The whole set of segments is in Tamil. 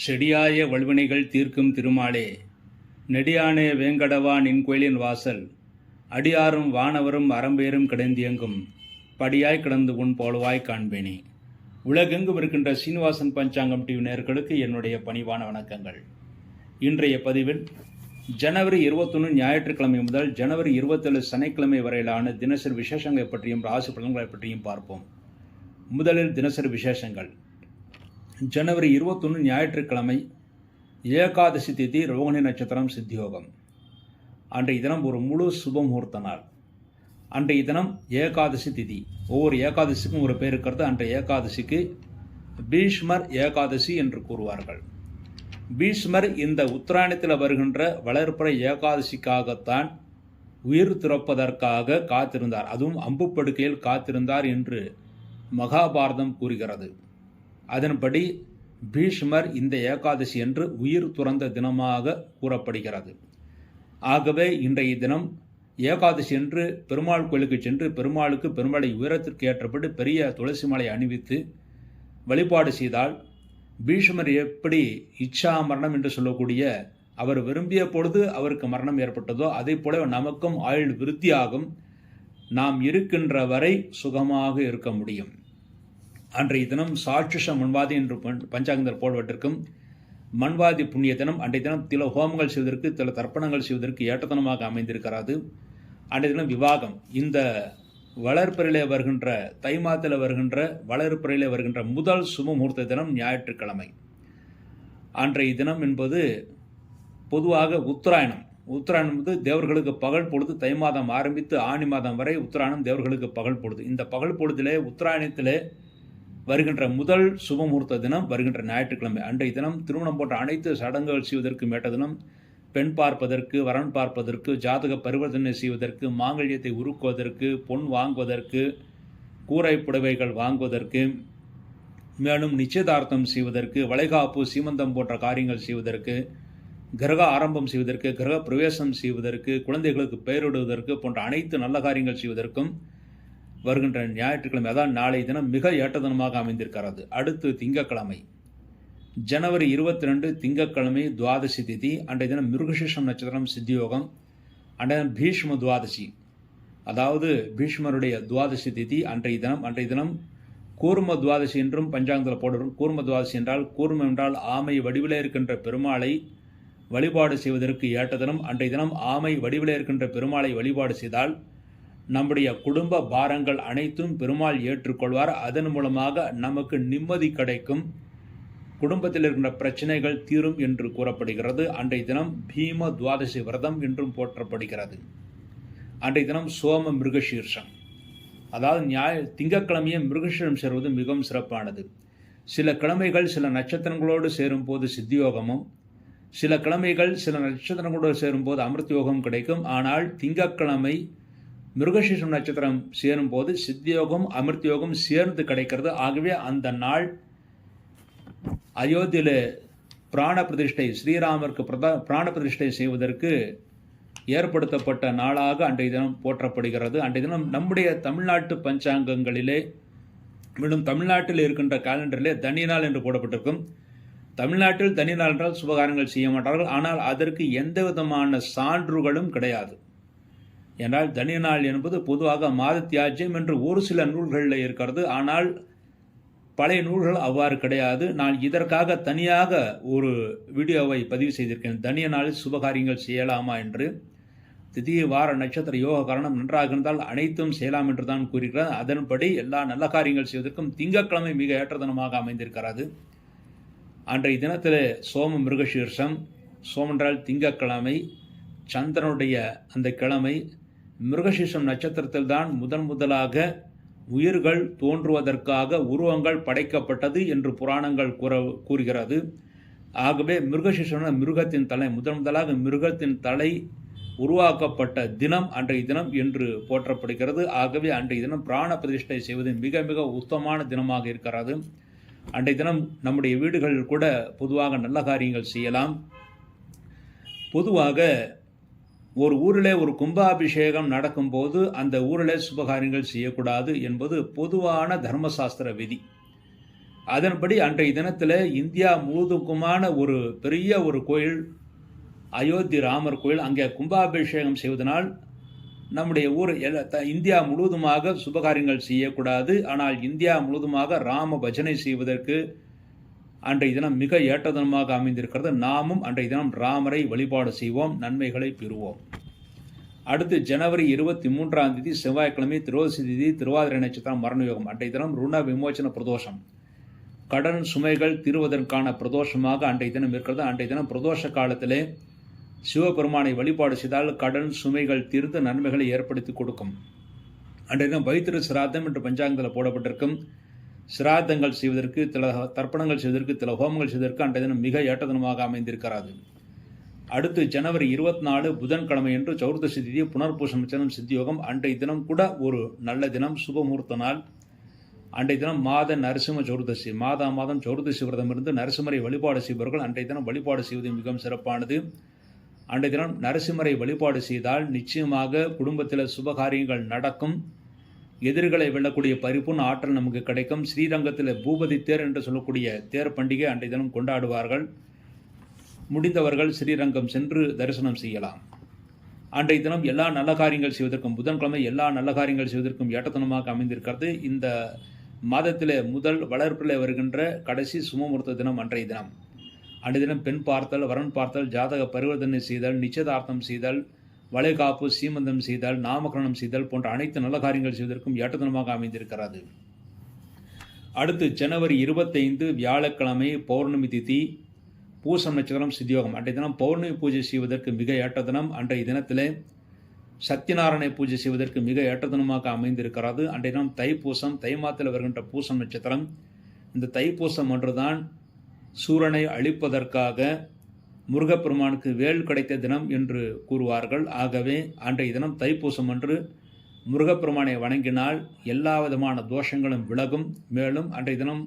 செடியாய வல்வினைகள் தீர்க்கும் திருமாலே, நெடியானே வேங்கடவா நின் கோயிலின் வாசல், அடியாரும் வானவரும் அறம்பேரும் கிடந்தியங்கும் படியாய் கிடந்து உன் போலவாய் காண்பேனே. உலகெங்கும் இருக்கின்ற சீனிவாசன் பஞ்சாங்கம் டிவி நேயர்களுக்கு என்னுடைய பணிவான வணக்கங்கள். இன்றைய பதிவில் ஜனவரி 21 ஞாயிற்றுக்கிழமை முதல் ஜனவரி 27 சனிக்கிழமை வரையிலான தினசரி விசேஷங்களை பற்றியும் ராசி பலன்களை பற்றியும் பார்ப்போம். முதலில் தினசரி விசேஷங்கள். ஜனவரி 21 ஞாயிற்றுக்கிழமை ஏகாதசி திதி, ரோகிணி நட்சத்திரம், சித்தியோகம். அன்றைய தினம் ஒரு முழு சுபமுகூர்த்த நாள். அன்றைய தினம் ஏகாதசி திதி. ஒவ்வொரு ஏகாதசிக்கும் ஒரு பேர் இருக்கிறது. அன்றைய ஏகாதசிக்கு பீஷ்மர் ஏகாதசி என்று கூறுவார்கள். பீஷ்மர் இந்த உத்தராயணத்தில் வருகின்ற வளர்ப்புற ஏகாதசிக்காகத்தான் உயிர் துறப்பதற்காக காத்திருந்தார். அதுவும் அம்பு படுக்கையில் காத்திருந்தார் என்று மகாபாரதம் கூறுகிறது. அதன்படி பீஷ்மர் இந்த ஏகாதசி என்று உயிர் துறந்த தினமாக கூறப்படுகிறது. ஆகவே இன்றைய தினம் ஏகாதசி என்று பெருமாள் கோயிலுக்கு சென்று பெருமாளை உயரத்திற்கு ஏற்றப்பட்டு பெரிய துளசி மாலை அணிவித்து வழிபாடு செய்தால் பீஷ்மர் எப்படி இச்சா மரணம் என்று சொல்லக்கூடிய அவர் விரும்பிய பொழுது அவருக்கு மரணம் ஏற்பட்டதோ அதே போல நமக்கும் ஆயுள் விருத்தியாகும். நாம் இருக்கின்ற வரை சுகமாக இருக்க முடியும். அன்றைய தினம் சாட்சுஷ மண்வாதி என்று பஞ்சாங்கத்தில் போடுவதற்கும் மண்வாதி புண்ணிய தினம். அன்றைய தினம் சில ஹோமங்கள் செய்வதற்கு சில தர்ப்பணங்கள் செய்வதற்கு ஏற்றத்தனமாக அமைந்திருக்கிறது. அன்றைய தினம் விவாகம். இந்த வளர்ப்பிறையிலே வருகின்ற தை மாதத்தில் வருகின்ற வளர்ப்பிறையிலே வருகின்ற முதல் சுபமுகூர்த்த தினம் ஞாயிற்றுக்கிழமை. அன்றைய தினம் என்பது பொதுவாக உத்தராயணம். உத்தராயணம் வந்து தேவர்களுக்கு பகல் பொழுது. தை மாதம் ஆரம்பித்து ஆணி மாதம் வரை உத்தராயணம் தேவர்களுக்கு பகல் பொழுது. இந்த பகல் பொழுதிலே உத்தராயணத்திலே வருகின்ற முதல் சுபமுகூர்த்த தினம் வருகின்ற ஞாயிற்றுக்கிழமை. அன்றைய தினம் திருமணம் போன்ற அனைத்து சடங்குகள் செய்வதற்கு மேட்ட தினம். பெண் பார்ப்பதற்கு, வரன் பார்ப்பதற்கு, ஜாதக பரிவர்த்தனை செய்வதற்கு, மாங்கல்யத்தை உருக்குவதற்கு, பொன் வாங்குவதற்கு, கூரை புடவைகள் வாங்குவதற்கு, மேலும் நிச்சயதார்த்தம் செய்வதற்கு, வளைகாப்பு, சீமந்தம் போன்ற காரியங்கள் செய்வதற்கு, கிரக ஆரம்பம் செய்வதற்கு, கிரக பிரவேசம் செய்வதற்கு, குழந்தைகளுக்கு பெயரிடுவதற்கு போன்ற அனைத்து நல்ல காரியங்கள் செய்வதற்கும் வருகின்ற ஞாயிற்றுக்கிழமை, அதான் நாளை தினம் மிக ஏற்ற தினமாக அமைந்திருக்கிறது. அடுத்து திங்கட்கிழமை ஜனவரி 22 திங்கட்கிழமை துவாதசி திதி. அன்றைய தினம் மிருகசீஷம் நட்சத்திரம், சித்தியோகம். அன்றைய தினம் பீஷ்ம துவாதசி, அதாவது பீஷ்மருடைய துவாதசி திதி அன்றைய தினம் கூர்ம துவாதசி என்றும் பஞ்சாங்கத்தில் போடுறோம். கூர்ம துவாதசி என்றால், கூர்மம் என்றால் ஆமை வடிவிலே இருக்கின்ற பெருமாளை வழிபாடு செய்வதற்கு ஏற்ற தினம். அன்றைய தினம் ஆமை வடிவிலே இருக்கின்ற பெருமாளை வழிபாடு செய்தால் நம்முடைய குடும்ப பாரங்கள் அனைத்தும் பெருமாள் ஏற்றுக்கொள்வார். அதன் மூலமாக நமக்கு நிம்மதி கிடைக்கும், குடும்பத்தில் இருக்கின்ற பிரச்சனைகள் தீரும் என்று கூறப்படுகிறது. அன்றைய தினம் பீம துவாதசி விரதம் என்றும் போற்றப்படுகிறது. அன்றைய தினம் சோம மிருகசீர்ஷம், அதாவது திங்கட்கிழமையே மிருகசீர்ஷம் சேர்வது மிகவும் சிறப்பானது. சில கிழமைகள் சில நட்சத்திரங்களோடு சேரும்போது சித்தியோகமும், சில கிழமைகள் சில நட்சத்திரங்களோடு சேரும்போது அமிர்த யோகம் கிடைக்கும். ஆனால் திங்கட்கிழமை மிருகசீர்ஷம் நட்சத்திரம் சேரும்போது சித்தியோகம் அமிர்த யோகம் சேர்ந்து கிடைக்கிறது. ஆகவே அந்த நாள் அயோத்தியில பிராண பிரதிஷ்டை, ஸ்ரீராமருக்கு பிராண பிரதிஷ்டை செய்வதற்கு ஏற்படுத்தப்பட்ட நாளாக அன்றைய தினம் போற்றப்படுகிறது. அன்றைய தினம் நம்முடைய தமிழ்நாட்டு பஞ்சாங்கங்களிலே, மேலும் தமிழ்நாட்டில் இருக்கின்ற காலண்டரிலே தனி நாள் என்று போடப்பட்டிருக்கும். தமிழ்நாட்டில் தனி நாள் என்றால் சுபகாரங்கள் செய்ய மாட்டார்கள். ஆனால் அதற்கு எந்த விதமான சான்றுகளும் கிடையாது. என்றால் தனி நாள் என்பது பொதுவாக மாத தியாஜ்யம் என்று ஒரு சில நூல்களில் இருக்கிறது. ஆனால் பழைய நூல்கள் அவ்வாறு கிடையாது. நான் இதற்காக தனியாக ஒரு வீடியோவை பதிவு செய்திருக்கேன். தனிய நாளில் சுபகாரியங்கள் செய்யலாமா என்று. திதி, வார, நட்சத்திர, யோக காரணம் நன்றாக இருந்தால் அனைத்தும் செய்யலாம் என்று தான் கூறுகிறார். அதன்படி எல்லா நல்ல காரியங்கள் செய்வதற்கும் திங்கட்கிழமை மிக ஏற்ற தினமாக அமைந்திருக்கிறது. அன்றைய தினத்தில் சோம மிருகசீர்ஷம். சோமன்றால் திங்கட்கிழமை, சந்திரனுடைய அந்த கிழமை. மிருகசீர்ஷம் நட்சத்திரத்தில் தான் முதலாக உயிர்கள் தோன்றுவதற்காக உருவங்கள் படைக்கப்பட்டது என்று புராணங்கள் கூறுகிறது. ஆகவே மிருகசீர்ஷம் மிருகத்தின் தலை, முதலாக மிருகத்தின் தலை உருவாக்கப்பட்ட தினம் அன்றைய தினம் என்று போற்றப்படுகிறது. ஆகவே அன்றைய தினம் பிராண பிரதிஷ்டை செய்வது மிக மிக உத்தமமான தினமாக இருக்கிறது. அன்றைய தினம் நம்முடைய வீடுகளில் கூட பொதுவாக நல்ல காரியங்கள் செய்யலாம். பொதுவாக ஒரு ஊரிலே ஒரு கும்பாபிஷேகம் நடக்கும்போது அந்த ஊரிலே சுபகாரியங்கள் செய்யக்கூடாது என்பது பொதுவான தர்மசாஸ்திர விதி. அதன்படி அன்றைய தினத்தில் இந்தியா முழுவதுக்குமான ஒரு பெரிய ஒரு கோயில் அயோத்தி ராமர் கோயில், அங்கே கும்பாபிஷேகம் செய்வதனால் நம்முடைய ஊர் இந்தியா முழுவதுமாக சுபகாரியங்கள் செய்யக்கூடாது. ஆனால் இந்தியா முழுவதுமாக ராம பஜனை செய்வதற்கு அன்றைய தினம் மிக ஏற்ற தினமாக அமைந்திருக்கிறது. நாமும் அன்றைய தினம் ராமரை வழிபாடு செய்வோம், நன்மைகளை பெறுவோம். அடுத்து ஜனவரி 23 செவ்வாய்க்கிழமை திரோதசி திதி, திருவாதிரை நட்சத்திரம், மரணயோகம். அன்றைய தினம் ருண விமோச்சன பிரதோஷம், கடன் சுமைகள் தீர்வதற்கான பிரதோஷமாக அன்றைய தினம் இருக்கிறது. அன்றைய தினம் பிரதோஷ காலத்திலே சிவபெருமானை வழிபாடு செய்தால் கடன் சுமைகள் தீர்த்து நன்மைகளை ஏற்படுத்தி கொடுக்கும். அன்றைய தினம் வைத்திரு சிராத்தம் என்று பஞ்சாங்கத்தில் போடப்பட்டிருக்கும். சிராத்தங்கள் செய்வதற்கு, தர்ப்பணங்கள் செய்வதற்கு, சில ஹோமங்கள் செய்வதற்கு அன்றைய தினம் மிக ஏற்ற தினமாக அமைந்திருக்கிறது. அடுத்து ஜனவரி 24 புதன்கிழமை என்று சௌர்தசி திதி, புனர்பூச நட்சத்திரம், சித்தியோகம். அன்றைய தினம் கூட ஒரு நல்ல தினம், சுபமுகூர்த்த நாள். அன்றைய தினம் மாத நரசிம்ம சௌர்தசி, மாதம் சௌர்தசி விரதம் இருந்து நரசிம்மரை வழிபாடு செய்பவர்கள் அன்றைய தினம் வழிபாடு செய்வது மிகவும் சிறப்பானது. அன்றைய தினம் நரசிம்மரை வழிபாடு செய்தால் நிச்சயமாக குடும்பத்தில் சுபகாரியங்கள் நடக்கும். எதிர்களை வெல்லக்கூடிய பரிபூர்ண ஆற்றல் நமக்கு கிடைக்கும். ஸ்ரீரங்கத்தில் பூபதி தேர் என்று சொல்லக்கூடிய தேர் பண்டிகை அன்றைய தினம் கொண்டாடுவார்கள். முடிந்தவர்கள் ஸ்ரீரங்கம் சென்று தரிசனம் செய்யலாம். அன்றைய தினம் எல்லா நல்ல காரியங்கள் செய்வதற்கும், புதன்கிழமை எல்லா நல்ல காரியங்கள் செய்வதற்கும் ஏற்றத்தனமாக அமைந்திருக்கிறது. இந்த மாதத்தில் முதல் வளர்ப்பில் வருகின்ற கடைசி சுமமுகூர்த்த தினம் அன்றைய தினம். அன்றைய தினம் பெண் பார்த்தல், வரன் பார்த்தல், ஜாதக பரிவர்த்தனை செய்தல், நிச்சயதார்த்தம் செய்தல், வளைகாப்பு, சீமந்தம் செய்தல், நாமகரணம் செய்தல் போன்ற அனைத்து நல்ல காரியங்கள் செய்வதற்கும் ஏற்றத்தனமாக அமைந்திருக்கிறது. அடுத்து ஜனவரி 25 வியாழக்கிழமை பௌர்ணமி திதி, பூசம் நட்சத்திரம், சித்தியோகம். அன்றைய தினம் பௌர்ணமி பூஜை செய்வதற்கு மிக ஏற்ற தினம். அன்றைய தினத்தில் சத்யநாராயண பூஜை செய்வதற்கு மிக ஏற்ற தினமாக அமைந்திருக்கிறது. அன்றைய தினம் தைப்பூசம், தை மாதத்தில் வருகின்ற பூசம் நட்சத்திரம். இந்த தைப்பூசம் ஒன்றுதான் சூரனை அழிப்பதற்காக முருகப்பெருமானுக்கு வேல் கிடைத்த தினம் என்று கூறுவார்கள். ஆகவே அன்றைய தினம் தைப்பூசம் அன்று முருகப்பெருமானை வணங்கினால் எல்லா விதமான தோஷங்களும் விலகும். மேலும் அன்றைய தினம்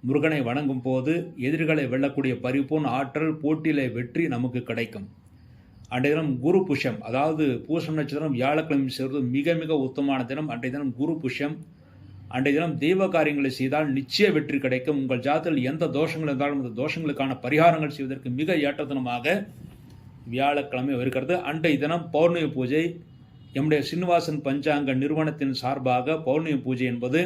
முருகனை வணங்கும் போது எதிரிகளை வெல்லக்கூடிய பரிபூர்ண ஆற்றல், போட்டியிலே வெற்றி நமக்கு கிடைக்கும். அன்றைய தினம் குரு புஷ்யம், அதாவது பூசம் நட்சத்திரம் வியாழக்கிழமை சேர்வது மிக மிக உத்தமமான தினம். அன்றைய தினம் குரு புஷ்யம். அன்றைய தினம் தெய்வ காரியங்களை செய்தால் நிச்சய வெற்றி கிடைக்கும். உங்கள் ஜாதத்தில் எந்த தோஷங்கள் இருந்தாலும் அந்த தோஷங்களுக்கான பரிகாரங்கள் செய்வதற்கு மிக ஏற்ற தினமாக வியாழக்கிழமை வருகிறது. அன்றைய தினம் பௌர்ணமி பூஜை. நம்முடைய சீனிவாசன் பஞ்சாங்க நிறுவனத்தின் சார்பாக பௌர்ணமி பூஜை என்பது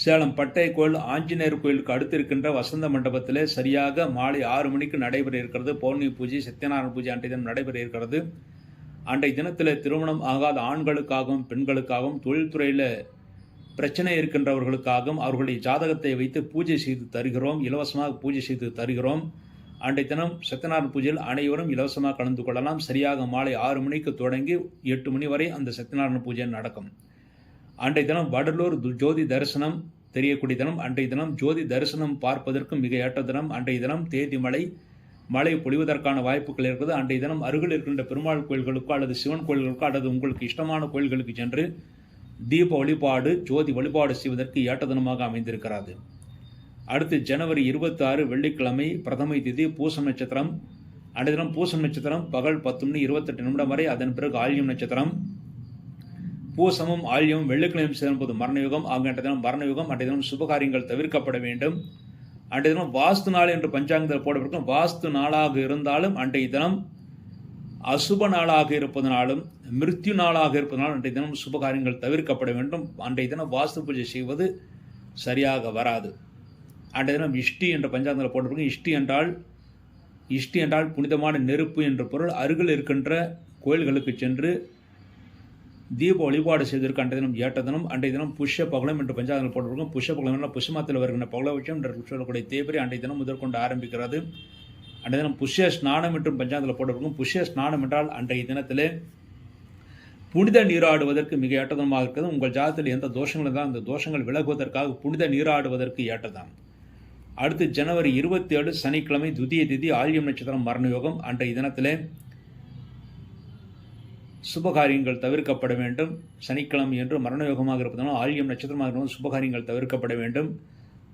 சேலம் பட்டை கோயில் ஆஞ்சநேயர் கோயிலுக்கு அடுத்து இருக்கின்ற வசந்த மண்டபத்தில் சரியாக மாலை 6 மணிக்கு நடைபெற இருக்கிறது. பௌர்ணமி பூஜை, சத்யநாராயண பூஜை அன்றைய தினம் நடைபெற இருக்கிறது. அன்றைய தினத்தில் திருமணம் ஆகாத ஆண்களுக்காகவும் பெண்களுக்காகவும், தொழில்துறையில் பிரச்சனை இருக்கின்றவர்களுக்காகவும் அவர்களுடைய ஜாதகத்தை வைத்து பூஜை செய்து தருகிறோம், இலவசமாக பூஜை செய்து தருகிறோம். அன்றைய தினம் சத்யநாராயண பூஜையில் அனைவரும் இலவசமாக கலந்து கொள்ளலாம். சரியாக மாலை 6 மணிக்கு தொடங்கி 8 மணி வரை அந்த சத்யநாராயண பூஜை நடக்கும். அன்றைய தினம் வடலூர் ஜோதி தரிசனம் தெரியக்கூடிய தினம். அன்றைய தினம் ஜோதி தரிசனம் பார்ப்பதற்கு மிக ஏற்ற தினம். அன்றைய தினம் தேதி மழை பொழிவதற்கான வாய்ப்புகள் இருக்கிறது. அன்றைய தினம் அருகில் இருக்கின்ற பெருமாள் கோயில்களுக்கோ அல்லது சிவன் கோயில்களுக்கோ அல்லது உங்களுக்கு இஷ்டமான கோயில்களுக்கு சென்று தீப வழிபாடு, ஜோதி வழிபாடு செய்வதற்கு ஏற்ற தினமாக அமைந்திருக்கிறது. அடுத்து ஜனவரி 26 வெள்ளிக்கிழமை பிரதமை திதி, பூசம் நட்சத்திரம். அன்றைய தினம் பூசம் நட்சத்திரம் பகல் 10:28 வரை. அதன் பிறகு ஆயில்யம் நட்சத்திரம். பூசமும் ஆயில்யமும் வெள்ளிக்கிழமை சேரும்போது மரணயுகம். அன்றைய தினம் மரணயுகம். அன்றைய தினம் சுபகாரியங்கள் தவிர்க்கப்பட வேண்டும். அன்றைய தினம் வாஸ்து நாள் என்று பஞ்சாங்கத்தில் போடப்பட்டிருக்கும். வாஸ்து நாளாக இருந்தாலும் அன்றைய தினம் அசுப நாளாக இருப்பதனாலும் மிருத்யு நாளாக இருப்பதனாலும் அன்றைய தினம் சுபகாரியங்கள் தவிர்க்கப்பட வேண்டும். அன்றைய தினம் வாஸ்து பூஜை செய்வது சரியாக வராது. அன்றைய தினம் இஷ்டி என்ற பஞ்சாங்கத்தில் போட்டிருக்கும். இஷ்டி என்றால் புனிதமான நெருப்பு என்ற பொருள். அருகில் இருக்கின்ற கோயில்களுக்கு சென்று தீப வழிபாடு செய்வதற்கு அன்றைய தினம் ஏற்ற தினம். அன்றைய தினம் புஷ்ய பகலம் என்று பஞ்சாங்கத்தில் போட்டிருக்கும். புஷ்ய பகலம் என்றால் புஷ்யமாத்தில் வருகின்ற பகலபட்சம் என்று சொல்லக்கூடிய தேய்பிரை அன்றைய தினம் முதற்கொண்டு ஆரம்பிக்கிறது. அன்றைய தினம் புஷ்ய ஸ்நானம் என்றும் பஞ்சாங்கத்தில் போட்டிருக்கும். புஷ்ய ஸ்நானம் என்றால் அன்றைய தினத்திலே புனித நீராடுவதற்கு மிக ஏற்றதனமாக இருக்கிறது. உங்கள் ஜாதகத்தில் எந்த தோஷங்கள் இருந்தால் அந்த தோஷங்கள் விலகுவதற்காக புனித நீராடுவதற்கு ஏற்றதான். அடுத்து ஜனவரி 27 சனிக்கிழமை துதிய திதி, ஆயில்யம் நட்சத்திரம், மரணயோகம். அன்றைய தினத்திலே சுபகாரியங்கள் தவிர்க்கப்பட வேண்டும். சனிக்கிழமை என்று மரணயோகமாக இருப்பதனால் ஆயில்யம் நட்சத்திரமாக இருப்பதால் சுபகாரியங்கள் தவிர்க்கப்பட வேண்டும்.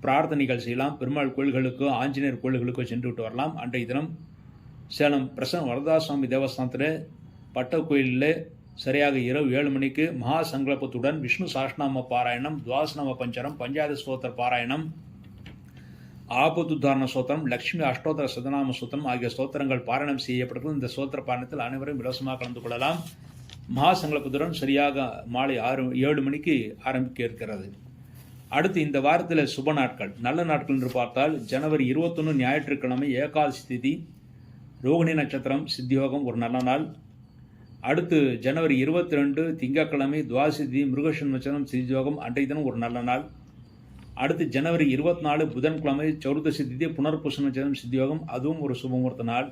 பிரார்த்தனைகள் செய்யலாம். பெருமாள் கோயில்களுக்கோ ஆஞ்சநேயர் கோயில்களுக்கோ சென்று விட்டு வரலாம். அன்றைய தினம் சேலம் பிரசன்ன வரதாசுவாமி தேவஸ்தானத்தில் பட்ட கோயிலில் சரியாக இரவு 7 மணிக்கு மகா சங்கல்பத்துடன் விஷ்ணு சாஸ்நாம பாராயணம், துவாசநாம பஞ்சரம், பஞ்சாயத்து ஸ்தோத்திர பாராயணம், ஆபத்துத்தாரண ஸ்தோத்திரம், லக்ஷ்மி அஷ்டோத்தர சதநாம ஸ்தோத்திரம் ஆகிய ஸ்தோத்திரங்கள் பாராயணம் செய்யப்பட்டிருக்கும். இந்த ஸ்தோத்திர பாராயணத்தில் அனைவரும் இலவசமாக கலந்து கொள்ளலாம். மகா சங்கல்பத்துடன் சரியாக மாலை 7 மணிக்கு ஆரம்பிக்க இருக்கிறது. அடுத்து இந்த வாரத்தில் சுப நாட்கள், நல்ல நாட்கள் என்று பார்த்தால் ஜனவரி 21 ஞாயிற்றுக்கிழமை ஏகாதசி திதி, ரோகிணி நட்சத்திரம், சித்தியோகம் ஒரு நல்ல நாள். அடுத்து ஜனவரி 22 திங்கட்கிழமை துவாசி திதி, மிருகசீரிஷ நட்சத்திரம், சித்தியோகம், அன்றைய தினம் ஒரு நல்ல நாள். அடுத்து ஜனவரி 24 புதன்கிழமை சௌர்தசி திதி, புனர்பூச நட்சத்திரம், சித்தியோகம், அதுவும் ஒரு சுபமுகூர்த்த நாள்.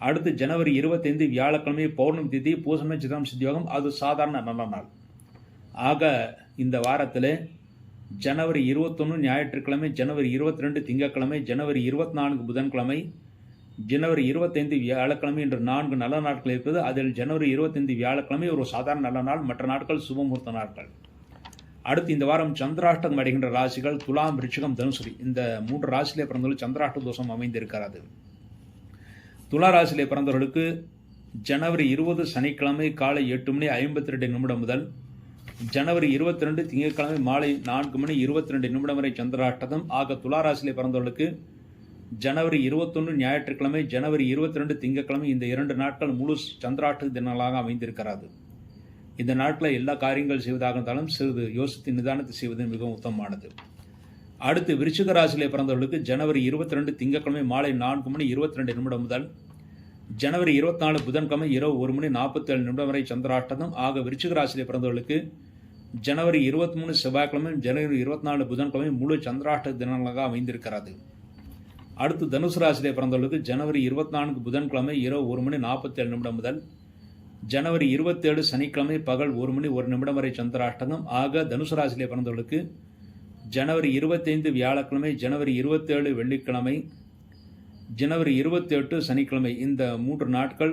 அடுத்து ஜனவரி 25 வியாழக்கிழமை பௌர்ணமி திதி, பூச நட்சத்திரம், சித்தியோகம், அது சாதாரண நல்ல நாள். ஆக இந்த வாரத்தில் ஜனவரி 21 ஞாயிற்றுக்கிழமை, ஜனவரி 22 திங்கட்கிழமை, ஜனவரி 24 புதன்கிழமை, ஜனவரி 25 வியாழக்கிழமை என்று 4 நல்ல நாட்கள் இருக்குது. அதில் ஜனவரி 25 வியாழக்கிழமை ஒரு சாதாரண நல்ல நாள், மற்ற நாட்கள் சுபமுகூர்த்த நாட்கள். அடுத்து இந்த வாரம் சந்திராஷ்டகம் அடைகின்ற ராசிகள் துலாம், விருச்சிகம், தனுசு. இந்த 3 ராசியிலே பிறந்தவர்கள் சந்திராஷ்ட தோஷம் அமைந்திருக்கிறது. துலா ராசியிலே பிறந்தவர்களுக்கு ஜனவரி 20 சனிக்கிழமை காலை 8:52 முதல் ஜனவரி 22 திங்கட்கிழமை மாலை 4:22 வரை சந்திராஷ்டகம். ஆக துலா ராசியிலே பிறந்தவர்களுக்கு ஜனவரி 21 ஞாயிற்றுக்கிழமை, ஜனவரி 22 திங்கட்கிழமை இந்த 2 நாட்கள் முழு சந்திராஷ்டக தினங்களாக அமைந்திருக்கிறது. இந்த நாட்களில் எல்லா காரியங்கள் செய்வதாக இருந்தாலும் சிறிது யோசித்து நிதானத்தை செய்வது மிகவும் உத்தமமானது. அடுத்து விருச்சிக ராசியிலே பிறந்தவர்களுக்கு ஜனவரி 22 திங்கட்கிழமை மாலை 4:22 முதல் ஜனவரி 24 புதன்கிழமை இரவு 1:47 வரை சந்திராஷ்டகம். ஆக விருச்சிக ராசியிலே பிறந்தவர்களுக்கு ஜனவரி 23 செவ்வாய்க்கிழமை, ஜனவரி 24 புதன்கிழமை முழு சந்திராஷ்டக தினங்களாக அமைந்திருக்கிறது. அடுத்து தனுசு ராசியிலே பிறந்தவர்களுக்கு ஜனவரி 24 புதன்கிழமை இரவு 1:47 முதல் ஜனவரி 27 சனிக்கிழமை பகல் 1:01 வரை சந்திராஷ்டகம். ஆக தனுசு ராசியிலே பிறந்தவர்களுக்கு ஜனவரி 25 வியாழக்கிழமை, ஜனவரி 27 வெள்ளிக்கிழமை, ஜனவரி 28 சனிக்கிழமை இந்த 3 நாட்கள்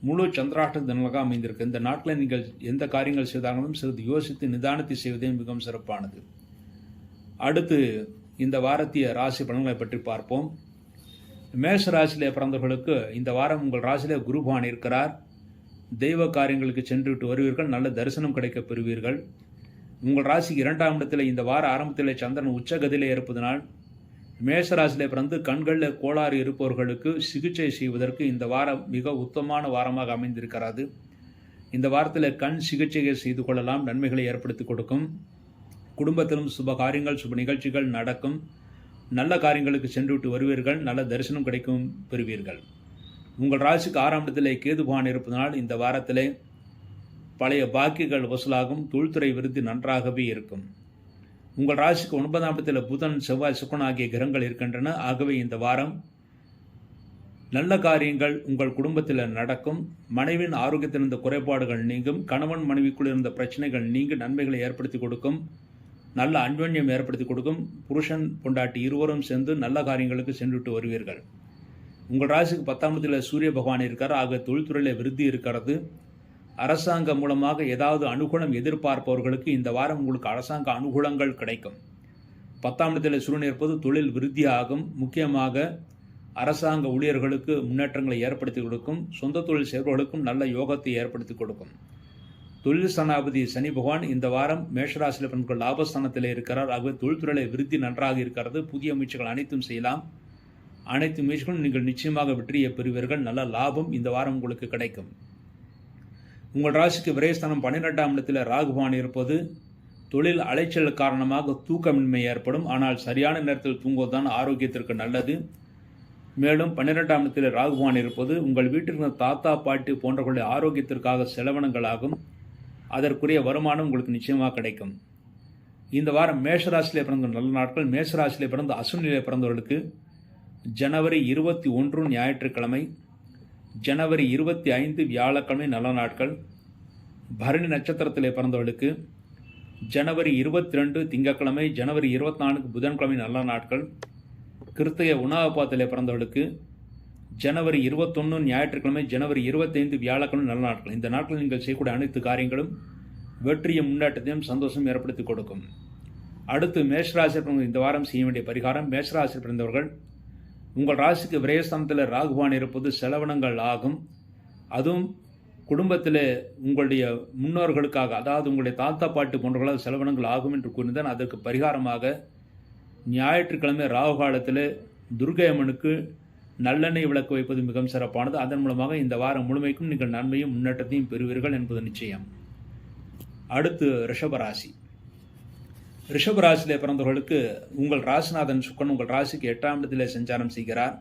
முழு சந்திராஷ்டக தினங்களாக அமைந்திருக்கு. இந்த நாட்களில் நீங்கள் எந்த காரியங்கள் செய்தாலும் சிறிது யோசித்து நிதானத்தை செய்வதே மிகவும் சிறப்பானது. அடுத்து இந்த வாரத்திய ராசி பலன்களை பற்றி பார்ப்போம். மேஷ ராசியிலே பிறந்தவர்களுக்கு இந்த வாரம் உங்கள் ராசியிலே குரு பகவான் இருக்கிறார். தெய்வ காரியங்களுக்கு சென்றுவிட்டு வருவீர்கள், நல்ல தரிசனம் கிடைக்க பெறுவீர்கள். உங்கள் ராசிக்கு 2ஆம் இடத்தில் இந்த வார ஆரம்பத்தில் சந்திரன் உச்சகதியிலே இருப்பதனால் மேஷ ராசியிலே பிறந்து கண்களில் கோளாறு இருப்பவர்களுக்கு சிகிச்சை செய்வதற்கு இந்த வாரம் மிக உத்தமமான வாரமாக அமைந்திருக்கிறது. இந்த வாரத்தில் கண் சிகிச்சையை செய்து கொள்ளலாம், நன்மைகளை ஏற்படுத்தி கொடுக்கும். குடும்பத்திலும் சுப காரியங்கள், சுப நிகழ்ச்சிகள் நடக்கும். நல்ல காரியங்களுக்கு சென்றுவிட்டு வருவீர்கள், நல்ல தரிசனம் கிடைக்கும் பெறுவீர்கள். உங்கள் ராசிக்கு 6ஆம் இடத்திலே கேது பகவான் இருப்பதனால் இந்த வாரத்திலே பழைய பாக்கிகள் வசூலாகும், தொழில்துறை விருத்தி நன்றாகவே இருக்கும். உங்கள் ராசிக்கு 9ஆம் இடத்தில் புதன், செவ்வாய், சுக்கிரன் ஆகிய கிரகங்கள் இருக்கின்றன. ஆகவே இந்த வாரம் நல்ல காரியங்கள் உங்கள் குடும்பத்தில் நடக்கும். மனைவியின் ஆரோக்கியத்தில் இருந்த குறைபாடுகள் நீங்கும். கணவன் மனைவிக்குள் இருந்த பிரச்சனைகள் நீங்கி நன்மைகளை ஏற்படுத்தி கொடுக்கும். நல்ல அன்யோன்யம் ஏற்படுத்தி கொடுக்கும். புருஷன் பொண்டாட்டி இருவரும் சேர்ந்து நல்ல காரியங்களுக்கு சென்றுவிட்டு வருவீர்கள். உங்கள் ராசிக்கு 10ஆம் இடத்தில் சூரிய பகவான் இருக்கார். ஆக தொழில்துறையில் விருத்தி இருக்கிறது. அரசாங்கம் மூலமாக ஏதாவது அனுகூலம் எதிர்பார்ப்பவர்களுக்கு இந்த வாரம் உங்களுக்கு அரசாங்க அனுகூலங்கள் கிடைக்கும். 10ஆம் இடத்தில் சூரியன் இருப்பது தொழில் விருத்தியாகும். முக்கியமாக அரசாங்க ஊழியர்களுக்கு முன்னேற்றங்களை ஏற்படுத்தி கொடுக்கும். சொந்த தொழில் செய்பவர்களுக்கும் நல்ல யோகத்தை ஏற்படுத்தி கொடுக்கும். தொழில் ஸ்தானாபதி சனி பகவான் இந்த வாரம் மேஷராசியில் பிறந்த லாபஸ்தானத்தில் இருக்கிறார். ஆகவே தொழில்துறையில் விருத்தி நன்றாக இருக்கிறது. புதிய முயற்சிகள் அனைத்தும் செய்யலாம். அனைத்து முயற்சிகளும் நீங்கள் நிச்சயமாக வெற்றியை பெறுவீர்கள். நல்ல லாபம் இந்த வாரம் உங்களுக்கு கிடைக்கும். உங்கள் ராசிக்கு விரயஸ்தானம் 12ஆம் இடத்தில் ராகு பகவான் இருப்பது தொழில் அலைச்சல் காரணமாக தூக்கமின்மை ஏற்படும். ஆனால் சரியான நேரத்தில் தூங்குவதுதான் ஆரோக்கியத்திற்கு நல்லது. மேலும் 12ஆம் இடத்தில் ராகு பகவான் இருப்பது உங்கள் வீட்டிற்கு தாத்தா, பாட்டி போன்றவர்களுடைய ஆரோக்கியத்திற்காக செலவினங்களாகும். அதற்குரிய வருமானம் உங்களுக்கு நிச்சயமாக கிடைக்கும். இந்த வாரம் மேஷராசியிலே பிறந்த நல்ல நாட்கள். மேஷராசியிலே பிறந்த அசுனிலே பிறந்தவர்களுக்கு ஜனவரி 21 ஞாயிற்றுக்கிழமை, ஜனவரி 25 வியாழக்கிழமை நல்ல நாட்கள். பரணி நட்சத்திரத்திலே பிறந்தவர்களுக்கு ஜனவரி 22 திங்கட்கிழமை, ஜனவரி 24 புதன்கிழமை நல்ல நாட்கள். கிருத்திகை உணவப்பாத்திலே பிறந்தவர்களுக்கு ஜனவரி 21 ஞாயிற்றுக்கிழமை, ஜனவரி 25 வியாழக்கிழமை நல்ல நாட்கள். இந்த நாட்களில் நீங்கள் செய்யக்கூடிய அனைத்து காரியங்களும் வெற்றியும் முன்னேற்றத்தையும் சந்தோஷம் ஏற்படுத்தி கொடுக்கும். அடுத்து மேஷராசி இந்த வாரம் செய்ய வேண்டிய பரிகாரம். மேஷராசி பிறந்தவர்கள் உங்கள் ராசிக்கு விரயஸ்தானத்தில் ராகுவான் இருப்பது செலவினங்கள் ஆகும். அதுவும் குடும்பத்தில் உங்களுடைய முன்னோர்களுக்காக, அதாவது உங்களுடைய தாத்தா பாட்டு போன்றவர்களால் செலவினங்கள் ஆகும் என்று கூறினார். அதற்கு பரிகாரமாக ஞாயிற்றுக்கிழமை ராகு காலத்தில் துர்க்கை அம்மனுக்கு நல்லெண்ணெய் விளக்கு வைப்பது மிகவும் சிறப்பானது. அதன் மூலமாக இந்த வாரம் முழுமைக்கும் நீங்கள் நன்மையும் முன்னேற்றத்தையும் பெறுவீர்கள் என்பது நிச்சயம். அடுத்து ரிஷபராசி. ரிஷபராசியில் பிறந்தவர்களுக்கு உங்கள் ராசிநாதன் சுக்கரன் உங்கள் ராசிக்கு 8ஆம் இடத்திலே சஞ்சாரம் செய்கிறார்.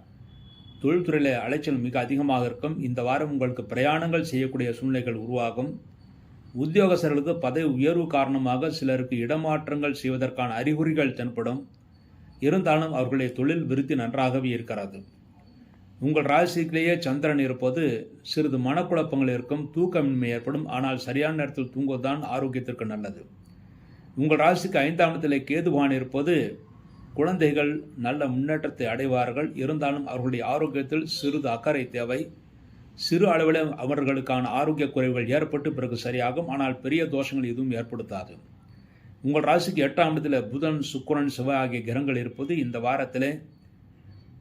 தொழில்துறையில் அலைச்சல் மிக அதிகமாக இருக்கும். இந்த வாரம் உங்களுக்கு பிரயாணங்கள் செய்யக்கூடிய சூழ்நிலைகள் உருவாகும். உத்தியோகஸ்தர்களுக்கு பதவி உயர்வு காரணமாக சிலருக்கு இடமாற்றங்கள் செய்வதற்கான அறிகுறிகள் தென்படும். இருந்தாலும் அவர்களுடைய தொழில் விருத்தி நன்றாகவே இருக்கிறது. உங்கள் ராசியிலேயே சந்திரன் இருப்பது சிறிது மனக்குழப்பங்கள் இருக்கும், தூக்கமின்மை ஏற்படும். ஆனால் சரியான நேரத்தில் தூங்குவதுதான் ஆரோக்கியத்திற்கு நல்லது. உங்கள் ராசிக்கு 5ஆம் இடத்திலே கேதுவான் இருப்பது குழந்தைகள் நல்ல முன்னேற்றத்தை அடைவார்கள். இருந்தாலும் அவர்களுடைய ஆரோக்கியத்தில் சிறிது அக்கறை தேவை. சிறு அளவில் அவர்களுக்கான ஆரோக்கிய குறைவுகள் ஏற்பட்டு பிறகு சரியாகும். ஆனால் பெரிய தோஷங்கள் எதுவும் ஏற்படுத்தாது. உங்கள் ராசிக்கு 8ஆம் இடத்தில் புதன், சுக்கிரன், செவ்வாய் ஆகிய கிரகங்கள் இருப்பது இந்த வாரத்தில்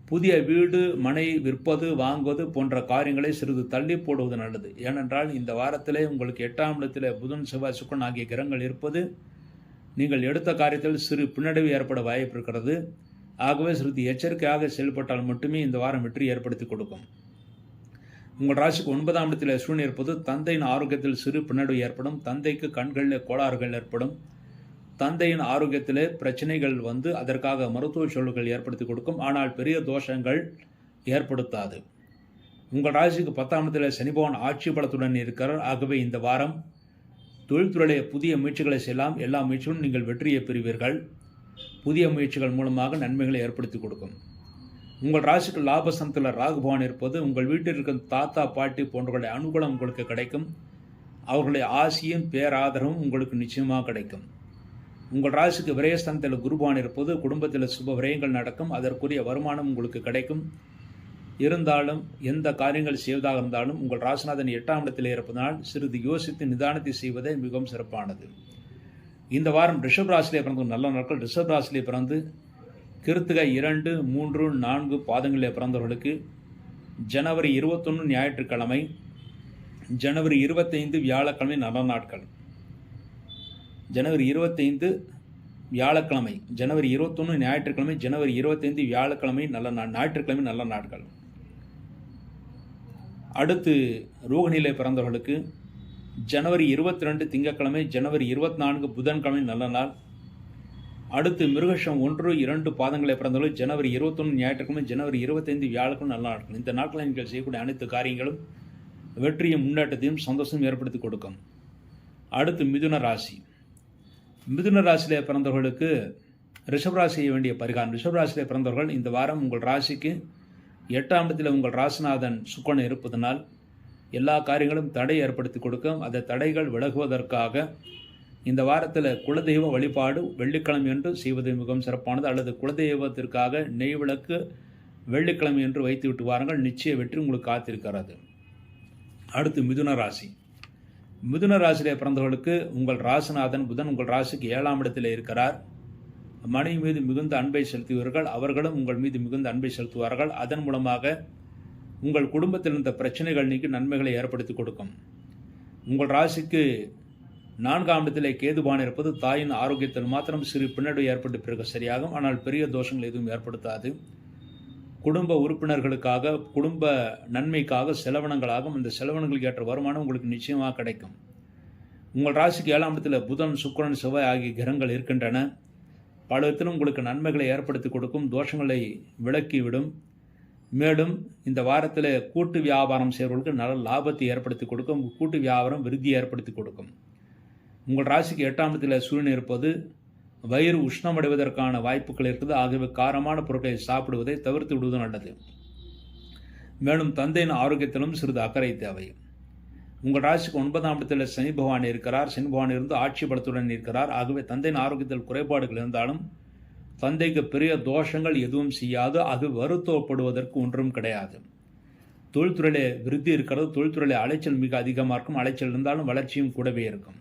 புதிய வீடு, மனை விற்பது, வாங்குவது போன்ற காரியங்களை சிறிது தள்ளி போடுவது நல்லது. ஏனென்றால் இந்த வாரத்திலே உங்களுக்கு 8ஆம் இடத்தில் புதன், செவ்வாய், சுக்கிரன் ஆகிய கிரகங்கள் இருப்பது நீங்கள் எடுத்த காரியத்தில் சிறு பின்னடைவு ஏற்பட வாய்ப்பு இருக்கிறது. ஆகவே சிறிது எச்சரிக்கையாக செயல்பட்டால் மட்டுமே இந்த வாரம் வெற்றி ஏற்படுத்தி கொடுக்கும். உங்கள் ராசிக்கு 9ஆம் இடத்தில் சூரியன் இருப்பது தந்தையின் ஆரோக்கியத்தில் சிறு பின்னடைவு ஏற்படும். தந்தைக்கு கண்களில் கோளாறுகள் ஏற்படும். தந்தையின் ஆரோக்கியத்தில் பிரச்சனைகள் வந்து அதற்காக மருத்துவ செலவுகள் ஏற்படுத்தி கொடுக்கும். ஆனால் பெரிய தோஷங்கள் ஏற்படுத்தாது. உங்கள் ராசிக்கு 10ஆம் இடத்தில் சனி பகவான் ஆட்சி பலத்துடன் இருக்கிறார். ஆகவே இந்த வாரம் தொழில்துறையிலே புதிய முயற்சிகளை செய்யலாம். எல்லா முயற்சிகளும் நீங்கள் வெற்றியை பெறுவீர்கள். புதிய முயற்சிகள் மூலமாக நன்மைகளை ஏற்படுத்தி கொடுக்கும். உங்கள் ராசிக்கு லாபஸ்தானத்தில் ராகு பகவான் இருப்பது உங்கள் வீட்டில் இருக்கும் தாத்தா, பாட்டி போன்றவர்களுடைய அனுகூலம் உங்களுக்கு கிடைக்கும். அவர்களுடைய ஆசியும் பேராதரவும் உங்களுக்கு நிச்சயமாக கிடைக்கும். உங்கள் ராசிக்கு விரயஸ்தானத்தில் குரு பகவான் இருப்பது குடும்பத்தில் சுப விரயங்கள் நடக்கும். அதற்குரிய வருமானம் உங்களுக்கு கிடைக்கும். இருந்தாலும் எந்த காரியங்கள் செய்வதாக இருந்தாலும் உங்கள் ராசிநாதன் 8ஆம் இடத்தில் இருப்பதனால் சிறிது யோசித்து நிதானத்தை செய்வதே மிகவும் சிறப்பானது. இந்த வாரம் ரிஷப் ராசியிலே பிறந்த நல்ல நாட்கள். ரிஷப் ராசியிலே பிறந்து கிருத்திகை 2, 3, 4 பாதங்களிலே பிறந்தவர்களுக்கு ஜனவரி 21 ஞாயிற்றுக்கிழமை, ஜனவரி 25 வியாழக்கிழமை நல்ல நாட்கள். ஜனவரி 25 வியாழக்கிழமை, ஜனவரி 21 ஞாயிற்றுக்கிழமை, ஜனவரி 25 வியாழக்கிழமை ஞாயிற்றுக்கிழமை நல்ல நாட்கள். அடுத்து ரோகிணியிலே பிறந்தவர்களுக்கு ஜனவரி 22 திங்கட்கிழமை, ஜனவரி 24 புதன்கிழமை நல்ல நாள். அடுத்து மிருகஷம் 1, 2 பாதங்களை பிறந்தவர்கள் ஜனவரி 21 ஞாயிற்றுக்கிழமை, ஜனவரி 25 வியாழக்கிழமை நல்ல நாட்கள். இந்த நாட்களில் நீங்கள் செய்யக்கூடிய அனைத்து காரியங்களும் வெற்றியும் முன்னேற்றத்தையும் சந்தோஷம் ஏற்படுத்தி கொடுக்கும். அடுத்து மிதுன ராசி. மிதுன ராசியிலே பிறந்தவர்களுக்கு ரிஷபராசி செய்ய வேண்டிய பரிகாரம். ரிஷபராசியிலே பிறந்தவர்கள் இந்த வாரம் உங்கள் ராசிக்கு 8ஆம் இடத்தில் உங்கள் ராசிநாதன் சுக்கிரன் இருப்பதனால் எல்லா காரியங்களும் தடை ஏற்படுத்தி கொடுக்கும். அந்த தடைகள் விலகுவதற்காக இந்த வாரத்தில் குலதெய்வ வழிபாடு வெள்ளிக்கிழமை என்று செய்வது மிகவும் சிறப்பானது. அல்லது குலதெய்வத்திற்காக நெய் விளக்கு வெள்ளிக்கிழமை என்று வைத்து விட்டு வாருங்கள். நிச்சய வெற்றி உங்களுக்கு காத்திருக்கிறது. அடுத்து மிதுன ராசி. மிதுன ராசியிலே பிறந்தவர்களுக்கு உங்கள் ராசிநாதன் புதன் உங்கள் ராசிக்கு 7ஆம் இடத்தில் இருக்கிறார். மனைவி மீது மிகுந்த அன்பை செலுத்துவீர்கள். அவர்களும் உங்கள் மீது மிகுந்த அன்பை செலுத்துவார்கள். அதன் மூலமாக உங்கள் குடும்பத்தில் இருந்த பிரச்சனைகள் நீக்கி நன்மைகளை ஏற்படுத்தி கொடுக்கும். உங்கள் ராசிக்கு 4ஆம் இடத்திலே கேதுபான் இருப்பது தாயின் ஆரோக்கியத்தில் மாத்திரம் சிறு பின்னடைவு ஏற்பட்டு பிறகு சரியாகும். ஆனால் பெரிய தோஷங்கள் எதுவும் ஏற்படுத்தாது. குடும்ப உறுப்பினர்களுக்காக குடும்ப நன்மைக்காக செலவினங்களாகும். அந்த செலவினங்களுக்கு ஏற்ற வருமானம் உங்களுக்கு நிச்சயமாக கிடைக்கும். உங்கள் ராசிக்கு 7ஆம் இடத்தில் புதன், சுக்கிரன், செவ்வாய் ஆகிய கிரகங்கள் இருக்கின்றன. பல விதத்திலும் உங்களுக்கு நன்மைகளை ஏற்படுத்தி கொடுக்கும். தோஷங்களை விலக்கிவிடும். மேலும் இந்த வாரத்தில் கூட்டு வியாபாரம் செய்வர்களுக்கு நல்ல லாபத்தை ஏற்படுத்தி கொடுக்கும். கூட்டு வியாபாரம் விருத்தியை ஏற்படுத்தி கொடுக்கும். உங்கள் ராசிக்கு 8ஆம் இடத்தில் சூரியன் இருப்பது வயிறு உஷ்ணமடைவதற்கான வாய்ப்புகள் இருக்குது. ஆகவே காரமான பொருட்களை சாப்பிடுவதை தவிர்த்து விடுவது நல்லது. மேலும் தந்தையின் ஆரோக்கியத்திலும் சிறிது அக்கறை தேவை. உங்கள் ராசிக்கு 9ஆம் இடத்தில் சனி பகவான் இருக்கிறார். சனி பகவான் இருந்து ஆட்சி பலத்துடன் இருக்கிறார். ஆகவே தந்தையின் ஆரோக்கியத்தில் குறைபாடுகள் இருந்தாலும் தந்தைக்கு பெரிய தோஷங்கள் எதுவும் செய்யாது. ஆகவே வருத்தப்படுவதற்கு ஒன்றும் கிடையாது. தொழில்துறையிலே விருத்தி இருக்கிறது. தொழில்துறையிலே அலைச்சல் மிக அதிகமாக இருக்கும். அலைச்சல் இருந்தாலும் வளர்ச்சியும் கூடவே இருக்கும்.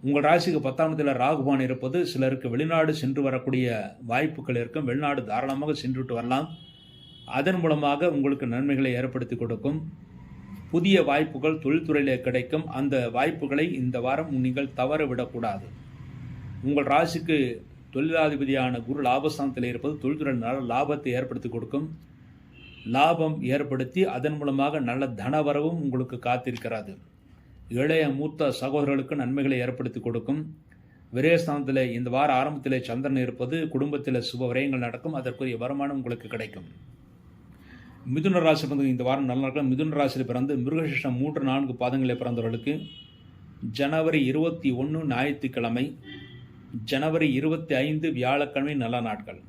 உங்கள் ராசிக்கு 10ஆம் இடத்தில் ராகுபான் இருப்பது சிலருக்கு வெளிநாடு சென்று வரக்கூடிய வாய்ப்புகள் இருக்கும். வெளிநாடு தாராளமாக சென்றுவிட்டு வரலாம். அதன் மூலமாக உங்களுக்கு நன்மைகளை ஏற்படுத்தி கொடுக்கும். புதிய வாய்ப்புகள் தொழில்துறையிலே கிடைக்கும். அந்த வாய்ப்புகளை இந்த வாரம் நீங்கள் தவற விடக்கூடாது. உங்கள் ராசிக்கு தொழிலாதிபதியான குரு லாபஸ்தானத்தில் இருப்பது தொழில்துறை நல்ல லாபத்தை ஏற்படுத்தி கொடுக்கும். லாபம் ஏற்படுத்தி அதன் மூலமாக நல்ல தனவரவும் உங்களுக்கு காத்திருக்கிறது. இளைய மூத்த சகோதரர்களுக்கு நன்மைகளை ஏற்படுத்தி கொடுக்கும். விரயஸ்தானத்தில் இந்த வார ஆரம்பத்தில் சந்திரன் இருப்பது குடும்பத்தில் சுப விரயங்கள் நடக்கும். அதற்குரிய வருமானம் உங்களுக்கு கிடைக்கும். மிதுன ராசி பிறந்த இந்த வாரம் நல்ல நாட்கள். மிதுன ராசியில் பிறந்து மிருகசிருஷ்டம் 3-4 பாதங்களில் பிறந்தவர்களுக்கு ஜனவரி 21 ஞாயிற்றுக்கிழமை, ஜனவரி 25 வியாழக்கிழமை நல்ல நாட்கள்.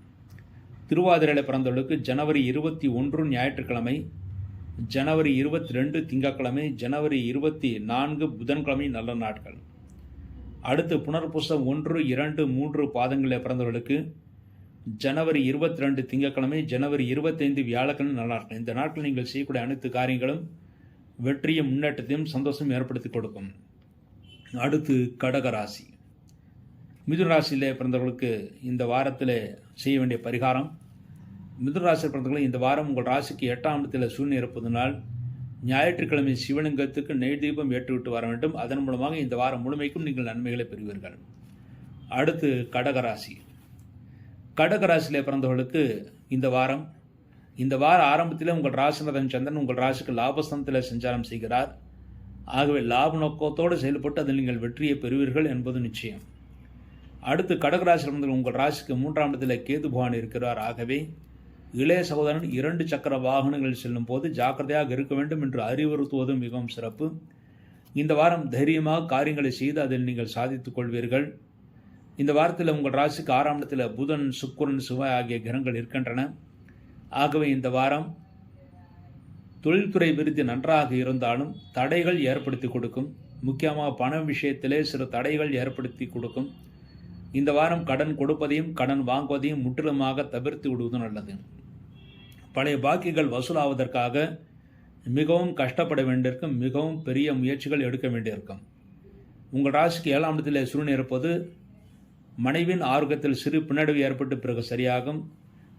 திருவாதிரையில் பிறந்தவர்களுக்கு ஜனவரி 21 ஞாயிற்றுக்கிழமை, ஜனவரி 22 திங்கட்கிழமை, ஜனவரி 24 புதன்கிழமை நல்ல நாட்கள். அடுத்து புனர்பூசம் 1, 2, 3 பாதங்களில் பிறந்தவர்களுக்கு ஜனவரி 22 திங்கட்கிழமை, ஜனவரி 25 வியாழக்கிழமை நல்ல நாட்கள். இந்த நாட்கள் நீங்கள் செய்யக்கூடிய அனைத்து காரியங்களும் வெற்றியும் முன்னேற்றத்தையும் சந்தோஷம் ஏற்படுத்தி கொடுக்கும். அடுத்து கடகராசி. மிதுன ராசியிலே பிறந்தவர்களுக்கு இந்த வாரத்தில் செய்ய வேண்டிய பரிகாரம். மிதுன ராசியில் பிறந்தவர்கள் இந்த வாரம் உங்கள் ராசிக்கு 8ஆம் இடத்தில் சூரியன் இருப்பதனால் ஞாயிற்றுக்கிழமை சிவலிங்கத்துக்கு நெய் தீபம் ஏற்றுவிட்டு வர வேண்டும். அதன் மூலமாக இந்த வாரம் முழுமைக்கும் நீங்கள் நன்மைகளை பெறுவீர்கள். அடுத்து கடகராசி. கடகராசியில் பிறந்தவர்களுக்கு இந்த வார ஆரம்பத்தில் உங்கள் ராசிநாதன் சந்திரன் உங்கள் ராசிக்கு லாபஸ்தானத்தில் சஞ்சாரம் செய்கிறார். ஆகவே லாப நோக்கத்தோடு செயல்பட்டு அதில் நீங்கள் வெற்றியை பெறுவீர்கள் என்பது நிச்சயம். அடுத்து கடகராசியில் பிறந்தவர்கள் உங்கள் ராசிக்கு 3ஆம் இடத்தில் கேது பகவான் இருக்கிறார். ஆகவே இளைய சகோதரன் 2 சக்கர வாகனங்களில் செல்லும் போது ஜாக்கிரதையாக இருக்க வேண்டும் என்று அறிவுறுத்துவதும் மிகவும் சிறப்பு. இந்த வாரம் தைரியமாக காரியங்களை செய்து அதில் நீங்கள் சாதித்துக் கொள்வீர்கள். இந்த வாரத்தில் உங்கள் ராசிக்கு 6ஆம் இடத்தில் புதன், சுக்கிரன், செவ்வாய் ஆகிய கிரகங்கள் இருக்கின்றன. ஆகவே இந்த வாரம் தொழில்துறை விருத்தி நன்றாக இருந்தாலும் தடைகள் ஏற்படுத்தி கொடுக்கும். முக்கியமாக பண விஷயத்திலே சில தடைகள் ஏற்படுத்தி கொடுக்கும். இந்த வாரம் கடன் கொடுப்பதையும் கடன் வாங்குவதையும் முற்றிலுமாக தவிர்த்து விடுவது நல்லது. பழைய பாக்கிகள் வசூலாவதற்காக மிகவும் கஷ்டப்பட வேண்டியிருக்கும். மிகவும் பெரிய முயற்சிகள் எடுக்க வேண்டியிருக்கும். உங்கள் ராசிக்கு 7ஆம் இடத்தில் சூரியன் இருப்பது மனைவியின் ஆரோக்கியத்தில் சிறு பின்னடைவு ஏற்பட்டு பிறகு சரியாகும்.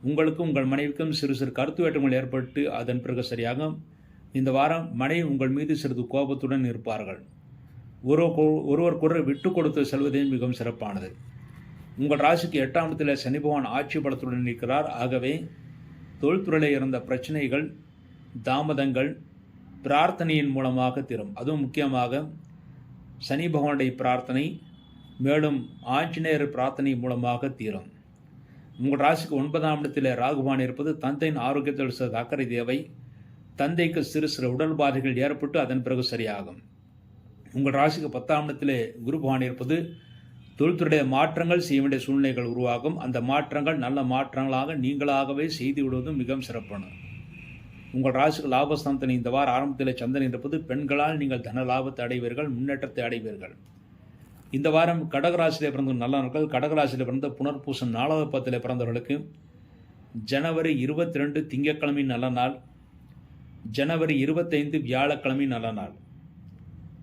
உங்களுக்கும் உங்கள் மனைவிக்கும் சிறு சிறு கருத்து வேற்றுமைகள் ஏற்பட்டு அதன் பிறகு சரியாகும். இந்த வாரம் மனைவி உங்கள் மீது சிறிது கோபத்துடன் இருப்பார்கள். ஒருவருக்கொருவர் விட்டு கொடுத்து செல்வதே மிகவும் சிறப்பானது. உங்கள் ராசிக்கு 8ஆம் இடத்தில் சனி பகவான் ஆட்சி பலத்துடன் இருக்கிறார். ஆகவே தொழில்துறையில் இருந்த பிரச்சனைகள், தாமதங்கள் பிரார்த்தனையின் மூலமாக தீரும். அதுவும் முக்கியமாக சனி பகவானுடைய பிரார்த்தனை, மேலும் ஆஞ்சநேயர் பிரார்த்தனை மூலமாக தீரும். உங்கள் ராசிக்கு 9ஆம் இடத்தில் ராகுபான் இருப்பது தந்தையின் ஆரோக்கியத்தில் சிறு அக்கறை தேவை. தந்தைக்கு சிறு சிறு உடல் பாதைகள் ஏற்பட்டு அதன் பிறகு சரியாகும். உங்கள் ராசிக்கு 10ஆம் இடத்தில் குரு பகவான் இருப்பது தொழில்துறைய மாற்றங்கள் செய்ய வேண்டிய சூழ்நிலைகள் உருவாகும். அந்த மாற்றங்கள் நல்ல மாற்றங்களாக நீங்களாகவே செய்து விடுவதும் மிகவும் சிறப்பான. உங்கள் ராசிக்கு லாபஸ்தானத்தில் இந்த வார ஆரம்பத்தில் சந்திரன் இருப்பது பெண்களால் நீங்கள் தன லாபத்தை அடைவீர்கள், முன்னேற்றத்தை அடைவீர்கள். இந்த வாரம் கடகராசியில் பிறந்த நல்ல நாட்கள். கடகராசியில் பிறந்த புனர்பூசம் 4வது பாதத்தில் பிறந்தவர்களுக்கு ஜனவரி 22 திங்கட்கிழமை நல்ல நாள், ஜனவரி 25 வியாழக்கிழமை நல்ல நாள்.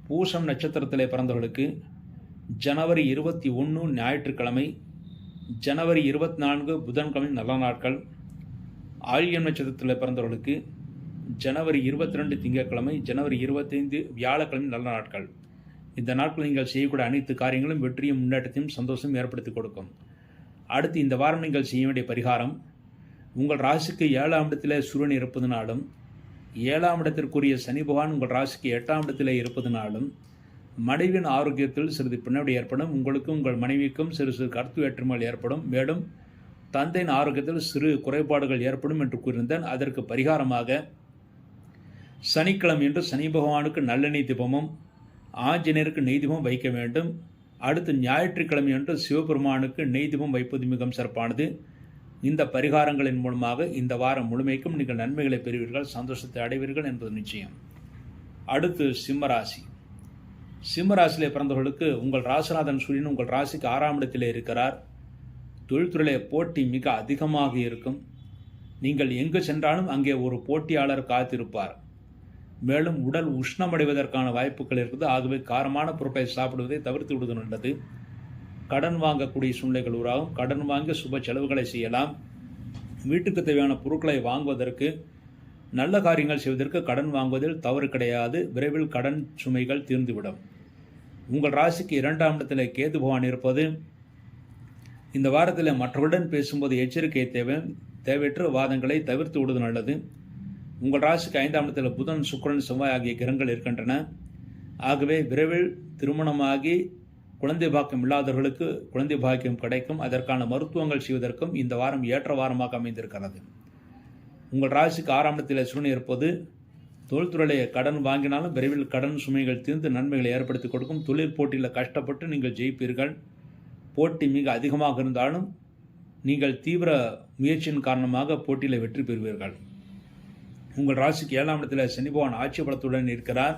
பூசம் நட்சத்திரத்தில் பிறந்தவர்களுக்கு ஜனவரி 21 ஞாயிற்றுக்கிழமை, ஜனவரி 24 புதன்கிழமை நல்ல நாட்கள். ஆயில்யம் நட்சத்திரத்தில் பிறந்தவர்களுக்கு ஜனவரி 22 திங்கட்கிழமை, ஜனவரி 25 வியாழக்கிழமை நல்ல நாட்கள். இந்த நாட்கள் நீங்கள் செய்யக்கூடிய அனைத்து காரியங்களும் வெற்றியும் முன்னேற்றத்தையும் சந்தோஷம் ஏற்படுத்தி கொடுக்கும். அடுத்து இந்த வாரம் நீங்கள் செய்ய வேண்டிய பரிகாரம். உங்கள் ராசிக்கு 7ஆம் இடத்தில் சூரியன் இருப்பதனாலும் 7ஆம் இடத்திற்குரிய சனி பகவான் உங்கள் ராசிக்கு 8ஆம் இடத்தில் இருப்பதனாலும் மனைவியின் ஆரோக்கியத்தில் சிறிது பின்னடைவு ஏற்படும். உங்களுக்கும் உங்கள் மனைவிக்கும் சிறு சிறு கருத்து வேற்றுமைகள் ஏற்படும். மேலும் தந்தையின் ஆரோக்கியத்தில் சிறு குறைபாடுகள் ஏற்படும் என்று கூறியிருந்தேன். அதற்கு பரிகாரமாக சனிக்கிழமை என்று சனி பகவானுக்கு நல்லெண்ணெய் தீபமும் ஆஞ்சநேயருக்கு நெய் தீபம் வைக்க வேண்டும். அடுத்து ஞாயிற்றுக்கிழமை என்று சிவபெருமானுக்கு நெய் தீபம் வைப்பது மிகவும் சிறப்பானது. இந்த பரிகாரங்களின் மூலமாக இந்த வாரம் முழுமைக்கும் நீங்கள் நன்மைகளை பெறுவீர்கள், சந்தோஷத்தை அடைவீர்கள் என்பது நிச்சயம். அடுத்து சிம்மராசி. சிம்மராசியில் பிறந்தவர்களுக்கு உங்கள் ராசிநாதன் சூரியன் உங்கள் ராசிக்கு 6ஆம் இடத்தில் இருக்கிறார். தொழில்துறையிலே போட்டி மிக அதிகமாக இருக்கும். நீங்கள் எங்கு சென்றாலும் அங்கே ஒரு போட்டியாளர் காத்திருப்பார். மேலும் உடல் உஷ்ணமடைவதற்கான வாய்ப்புகள் இருக்குது. ஆகவே காரமான பொருட்களை சாப்பிடுவதை தவிர்த்து விடுவது நல்லது. கடன் வாங்கக்கூடிய சூழ்நிலைகள் உருவாகும். கடன் வாங்கி சுப செலவுகளை செய்யலாம். வீட்டுக்கு தேவையான பொருட்களை வாங்குவதற்கு, நல்ல காரியங்கள் செய்வதற்கு கடன் வாங்குவதில் தவறு கிடையாது. விரைவில் கடன் சுமைகள் தீர்ந்துவிடும். உங்கள் ராசிக்கு 2ஆம் இடத்தில் கேது பகவான் இருப்பது இந்த வாரத்தில் மற்றவருடன் பேசும்போது எச்சரிக்கை தேவையற்ற வாதங்களை தவிர்த்து விடுவது நல்லது. உங்கள் ராசிக்கு 5ஆம் இடத்தில் புதன், சுக்கிரன், செவ்வாய் ஆகிய கிரகங்கள் இருக்கின்றன. ஆகவே விரைவில் திருமணமாகி குழந்தை பாக்கியம் இல்லாதவர்களுக்கு குழந்தை பாக்கியம் கிடைக்கும். அதற்கான மருத்துவங்கள் செய்வதற்கும் இந்த வாரம் ஏற்ற வாரமாக அமைந்திருக்கிறது. உங்கள் ராசிக்கு 6ஆம் இடத்தில் சூரியன் இருப்பது தொழில்துறையிலே கடன் வாங்கினாலும் விரைவில் கடன் சுமைகள் தீர்ந்து நன்மைகளை ஏற்படுத்தி கொடுக்கும். தொழில் போட்டியில் கஷ்டப்பட்டு நீங்கள் ஜெயிப்பீர்கள். போட்டி மிக அதிகமாக இருந்தாலும் நீங்கள் தீவிர முயற்சியின் காரணமாக போட்டியில் வெற்றி பெறுவீர்கள். உங்கள் ராசிக்கு 7ஆம் இடத்தில் சனி பகவான் ஆட்சி பலத்துடன் இருக்கிறார்.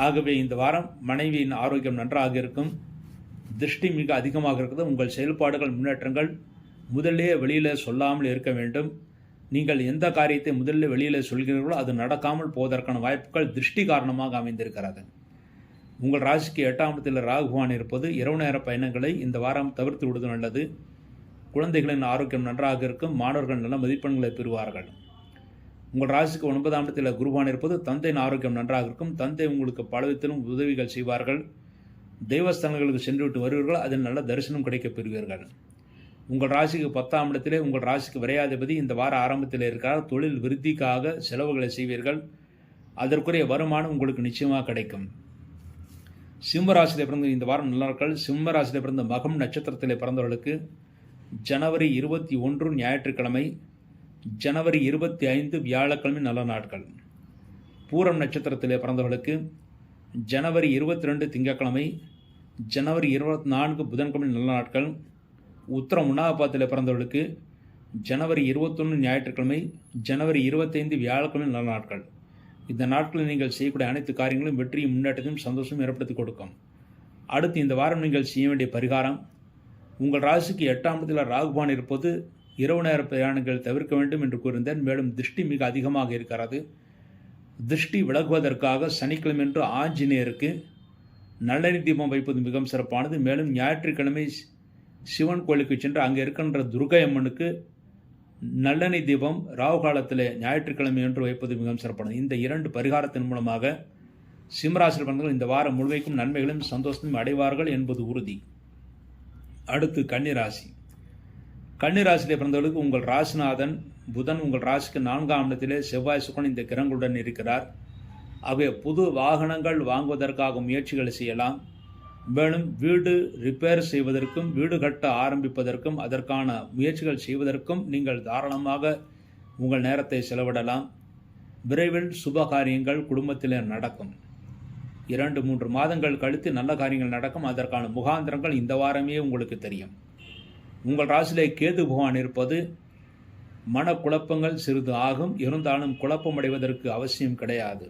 ஆகவே இந்த வாரம் மனைவியின் ஆரோக்கியம் நன்றாக இருக்கும். திருஷ்டி மிக அதிகமாக இருக்கிறது. உங்கள் செயல்பாடுகள் முன்னேற்றங்கள் முதல்லே வெளியில் சொல்லாமல் இருக்க வேண்டும். நீங்கள் எந்த காரியத்தை முதலில் வெளியில் சொல்கிறீர்களோ அது நடக்காமல் போவதற்கான வாய்ப்புகள் திருஷ்டி காரணமாக அமைந்திருக்கிறது. உங்கள் ராசிக்கு 8ஆம் இடத்தில் ராகு பகவான் இருப்பது இரவு நேர பயணங்களை இந்த வாரம் தவிர்த்து விடுவது நல்லது. குழந்தைகளின் ஆரோக்கியம் நன்றாக இருக்கும். மாணவர்கள் நல்ல மதிப்பெண்களை பெறுவார்கள். உங்கள் ராசிக்கு 9ஆம் இடத்தில் குருவான் இருப்பது தந்தையின் ஆரோக்கியம் நன்றாக இருக்கும். தந்தை உங்களுக்கு பலவிதத்திலும் உதவிகள் செய்வார்கள். தெய்வஸ்தலங்களுக்கு சென்றுவிட்டு வருவீர்கள். அதில் நல்ல தரிசனம் கிடைக்கப் பெறுவீர்கள். உங்கள் ராசிக்கு 10ஆம் இடத்திலே உங்கள் ராசிக்கு விரையாதிபதி இந்த வார ஆரம்பத்தில் இருக்கிறார். தொழில் விருத்திக்காக செலவுகளை செய்வீர்கள். அதற்குரிய வருமானம் உங்களுக்கு நிச்சயமாக கிடைக்கும். சிம்ம ராசியில் பிறந்த இந்த வாரம் நல்ல நாட்கள். சிம்ம ராசியில் பிறந்த மகம் நட்சத்திரத்தில் பிறந்தவர்களுக்கு ஜனவரி 21 ஞாயிற்றுக்கிழமை, ஜனவரி 25 வியாழக்கிழமை நல்ல நாட்கள். பூரம் நட்சத்திரத்திலே பிறந்தவர்களுக்கு ஜனவரி 22 திங்கட்கிழமை, ஜனவரி 24 புதன்கிழமை நல்ல நாட்கள். உத்திரம் உண்ணாபாத்தில் பிறந்தவர்களுக்கு ஜனவரி 21 ஞாயிற்றுக்கிழமை, ஜனவரி 25 வியாழக்கிழமை நல்ல நாட்கள். இந்த நாட்களில் நீங்கள் செய்யக்கூடிய அனைத்து காரியங்களும் வெற்றியும் முன்னேற்றத்தையும் சந்தோஷமும் ஏற்படுத்தி கொடுக்கும். அடுத்து இந்த வாரம் நீங்கள் செய்ய வேண்டிய பரிகாரம், உங்கள் ராசிக்கு 8ஆம் இடத்தில் ராகுபான் இருப்பது இரவு நேர பிரயாணங்கள் தவிர்க்க வேண்டும் என்று கூறியிருந்தேன். மேலும் திருஷ்டி மிக அதிகமாக இருக்கிறது. திருஷ்டி விலகுவதற்காக சனிக்கிழமை என்று ஆஞ்சநேயருக்கு நல்லெண்ணெய் தீபம் வைப்பது மிகவும் சிறப்பானது. மேலும் ஞாயிற்றுக்கிழமை சிவன் கோயிலுக்கு சென்று அங்கே இருக்கின்ற துர்கை அம்மனுக்கு நல்லெண்ணெய் தீபம் ராகு காலத்தில் ஞாயிற்றுக்கிழமை என்று வைப்பது மிகவும் சிறப்பானது. இந்த 2 பரிகாரத்தின் மூலமாக சிம்மராசியில் பிறந்தவர்கள் இந்த வாரம் முழுமைக்கும் நன்மைகளையும் சந்தோஷத்தையும் அடைவார்கள் என்பது உறுதி. அடுத்து கன்னிராசி. கன்னிராசியிலே பிறந்தவர்களுக்கு உங்கள் ராசிநாதன் புதன் உங்கள் ராசிக்கு 4ஆம் இடத்திலே செவ்வாய் சுக்கிரன் இந்த கிரகங்களுடன் இருக்கிறார். ஆகவே புது வாகனங்கள் வாங்குவதற்காக முயற்சிகளை செய்யலாம். மேலும் வீடு ரிப்பேர் செய்வதற்கும் வீடு கட்ட ஆரம்பிப்பதற்கும் அதற்கான முயற்சிகள் செய்வதற்கும் நீங்கள் தாராளமாக உங்கள் நேரத்தை செலவிடலாம். விரைவில் சுப காரியங்கள் குடும்பத்தில் நடக்கும். 2-3 மாதங்கள் கழித்து நல்ல காரியங்கள் நடக்கும். அதற்கான முகாந்திரங்கள் இந்த வாரமே உங்களுக்கு தெரியும். உங்கள் ராசியிலே கேது பகவான் இருப்பது மனக்குழப்பங்கள் சிறிது ஆகும். இருந்தாலும் குழப்பமடைவதற்கு அவசியம் கிடையாது.